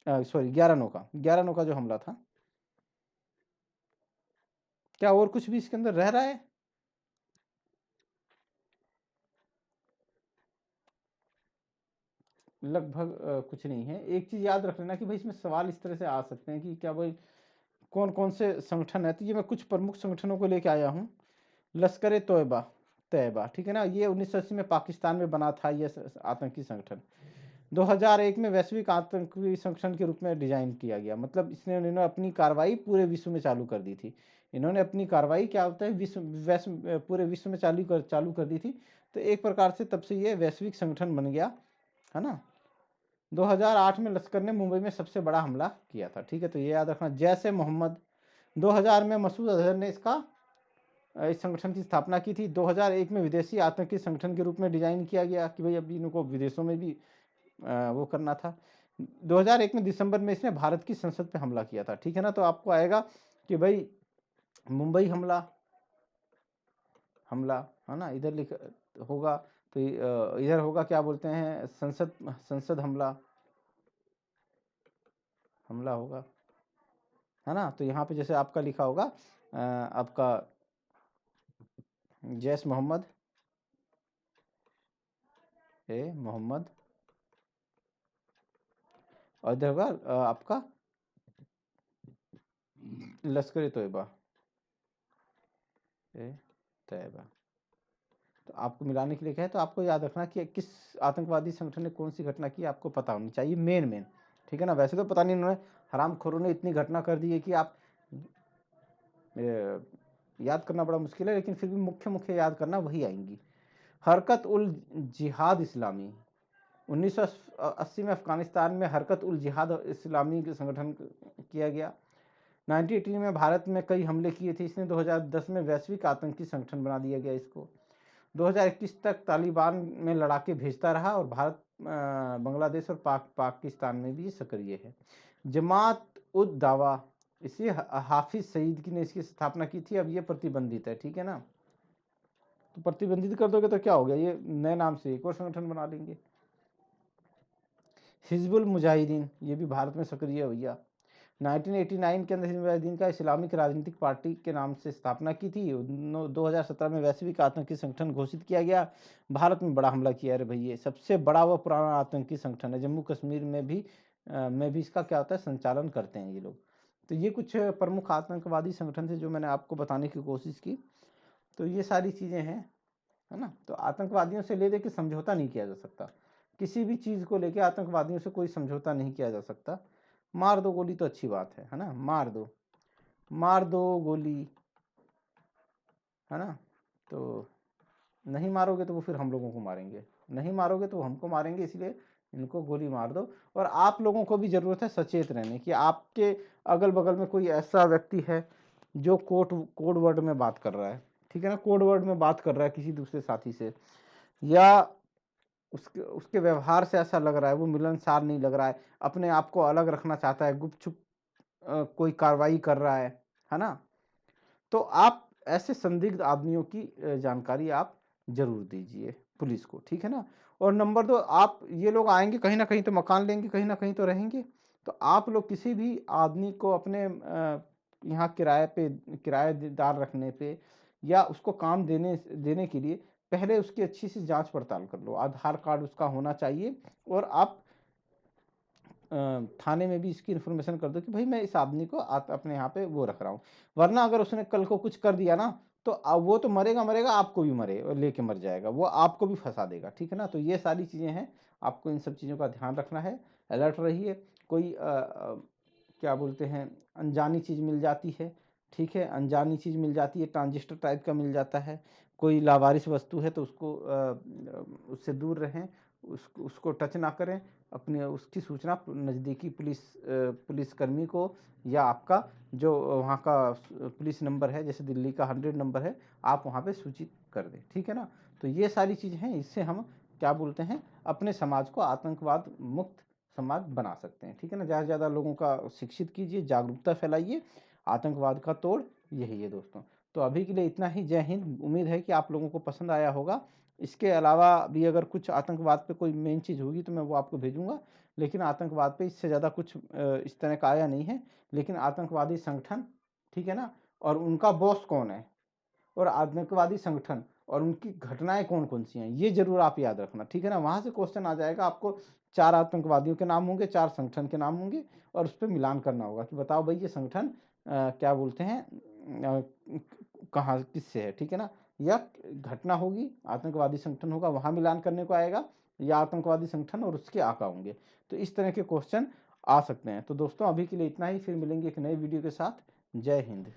सॉरी 11/9 का, 11/9 का जो हमला था। क्या और कुछ भी इसके अंदर रह रहा है? लगभग कुछ नहीं है। एक चीज़ याद रख लेना कि भाई इसमें सवाल इस तरह से आ सकते हैं कि क्या भाई कौन-कौन से संगठन है, तो ये मैं कुछ प्रमुख संगठनों को लेके आया हूँ। लश्कर-ए तोयबा तैयबा, ठीक है ना? ये 1980 में पाकिस्तान में बना था ये आतंकी संगठन। 2001 में वैश्विक आतंकी संगठन के रूप में डिजाइन किया गया। मतलब इन्होंने अपनी कार्रवाई पूरे विश्व में चालू कर दी थी। इन्होंने अपनी कार्रवाई क्या होता है पूरे विश्व में चालू कर दी थी। तो एक प्रकार से तब से ये वैश्विक संगठन बन गया, है ना? 2008 में लश्कर ने मुंबई में सबसे बड़ा हमला किया था, ठीक है? तो ये याद रखना। जैश ए मोहम्मद 2000 में मसूद अजहर ने इस संगठन की स्थापना की थी। 2001 में विदेशी आतंकी संगठन के रूप में डिजाइन किया गया कि भाई अभी इनको विदेशों में भी वो करना था। 2001 में दिसंबर में इसने भारत की संसद पे हमला किया था, ठीक है ना? तो आपको आएगा कि भाई मुंबई हमला है ना, इधर लिख होगा तो इधर होगा क्या बोलते हैं संसद हमला होगा, है ना? तो यहाँ पे जैसे आपका लिखा होगा आपका जैश मोहम्मद और इधर होगा आपका लश्कर ए तोयबा तैयबा। तो आपको मिलाने के लिए क्या है, तो आपको याद रखना कि किस आतंकवादी संगठन ने कौन सी घटना की आपको पता होनी चाहिए, मेन, ठीक है ना? वैसे तो पता नहीं, उन्होंने हरामखोरों ने इतनी घटना कर दी है कि आप याद करना बड़ा मुश्किल है, लेकिन फिर भी मुख्य याद करना वही आएंगी। हरकत उल जिहाद इस्लामी 1980 में अफगानिस्तान में हरकत उल जिहाद इस्लामी संगठन किया गया। 1918 में भारत में कई हमले किए थे इसने। 2010 में वैश्विक आतंकी संगठन बना दिया गया इसको। 2021 तक तालिबान में लड़ाके भेजता रहा और भारत बांग्लादेश और पाकिस्तान में भी सक्रिय है। जमात उद दावा इसे हाफिज सईद की ने इसकी स्थापना की थी। अब ये प्रतिबंधित है, ठीक है ना? तो प्रतिबंधित कर दोगे तो क्या हो गया, ये नए नाम से एक और संगठन बना लेंगे। हिजबुल मुजाहिदीन ये भी भारत में सक्रिय है भैया। 1989 के अंदर हिजबुल मुजाहिदीन का इस्लामिक राजनीतिक पार्टी के नाम से स्थापना की थी। 2017 में वैश्विक आतंकी संगठन घोषित किया गया। भारत में बड़ा हमला किया है भैया, सबसे बड़ा व पुराना आतंकी संगठन है। जम्मू कश्मीर में भी इसका क्या होता है, संचालन करते हैं ये लोग। तो ये कुछ प्रमुख आतंकवादी संगठन थे जो मैंने आपको बताने की कोशिश की। तो ये सारी चीज़ें हैं, है ना? तो आतंकवादियों से ले दे के समझौता नहीं किया जा सकता। किसी भी चीज़ को लेके आतंकवादियों से कोई समझौता नहीं किया जा सकता। मार दो गोली तो अच्छी बात है ना? मार दो गोली, है ना? तो नहीं मारोगे तो वो फिर हम लोगों को मारेंगे, नहीं मारोगे तो वो हमको मारेंगे, इसलिए इनको गोली मार दो। और आप लोगों को भी ज़रूरत है सचेत रहने की। आपके अगल बगल में कोई ऐसा व्यक्ति है जो कोड वर्ड में बात कर रहा है, ठीक है ना? कोड वर्ड में बात कर रहा है किसी दूसरे साथी से, या उसके व्यवहार से ऐसा लग रहा है वो मिलनसार नहीं लग रहा है, अपने आप को अलग रखना चाहता है, गुपचुप कोई कार्रवाई कर रहा है ना? तो आप ऐसे संदिग्ध आदमियों की जानकारी आप जरूर दीजिए पुलिस को, ठीक है ना? और नंबर 2, आप ये लोग आएंगे कहीं ना कहीं तो मकान लेंगे, कहीं ना कहीं तो रहेंगे। तो आप लोग किसी भी आदमी को अपने यहाँ किराएदार रखने पे या उसको काम देने के लिए पहले उसकी अच्छी सी जांच पड़ताल कर लो। आधार कार्ड उसका होना चाहिए और आप थाने में भी इसकी इन्फॉर्मेशन कर दो कि भाई मैं इस आदमी को अपने यहाँ पे वो रख रहा हूँ। वरना अगर उसने कल को कुछ कर दिया ना तो वो तो मरेगा, आपको भी लेके मर जाएगा, वो आपको भी फंसा देगा, ठीक है ना? तो ये सारी चीज़ें हैं, आपको इन सब चीज़ों का ध्यान रखना है, अलर्ट रहिए। कोई क्या बोलते हैं, अनजानी चीज़ मिल जाती है, ठीक है? अनजानी चीज़ मिल जाती है, ट्रांजिस्टर टाइप का मिल जाता है, कोई लावारिस वस्तु है तो उसको उससे दूर रहें, उसको टच ना करें। अपने उसकी सूचना नज़दीकी पुलिसकर्मी को या आपका जो वहाँ का पुलिस नंबर है, जैसे दिल्ली का 100 नंबर है, आप वहाँ पे सूचित कर दें, ठीक है ना? तो ये सारी चीज़ हैं, इससे हम क्या बोलते हैं, अपने समाज को आतंकवाद मुक्त समाज बना सकते हैं, ठीक है ना? ज़्यादा से ज़्यादा लोगों का शिक्षित कीजिए, जागरूकता फैलाइए। आतंकवाद का तोड़ यही है दोस्तों। तो अभी के लिए इतना ही। जय हिंद। उम्मीद है कि आप लोगों को पसंद आया होगा। इसके अलावा भी अगर कुछ आतंकवाद पे कोई मेन चीज़ होगी तो मैं वो आपको भेजूंगा, लेकिन आतंकवाद पे इससे ज़्यादा कुछ इस तरह का आया नहीं है। लेकिन आतंकवादी संगठन, ठीक है ना, और उनका बॉस कौन है, और आतंकवादी संगठन और उनकी घटनाएं कौन कौन सी हैं, ये जरूर आप याद रखना, ठीक है ना। वहां से क्वेश्चन आ जाएगा, आपको 4 आतंकवादियों के नाम होंगे, 4 संगठन के नाम होंगे, और उस पर मिलान करना होगा कि बताओ भाई ये संगठन क्या बोलते हैं, कहाँ किससे है, ठीक है ना। या घटना होगी, आतंकवादी संगठन होगा, वहां मिलान करने को आएगा, या आतंकवादी संगठन और उसके आका होंगे। तो इस तरह के क्वेश्चन आ सकते हैं। तो दोस्तों अभी के लिए इतना ही, फिर मिलेंगे एक नए वीडियो के साथ। जय हिंद।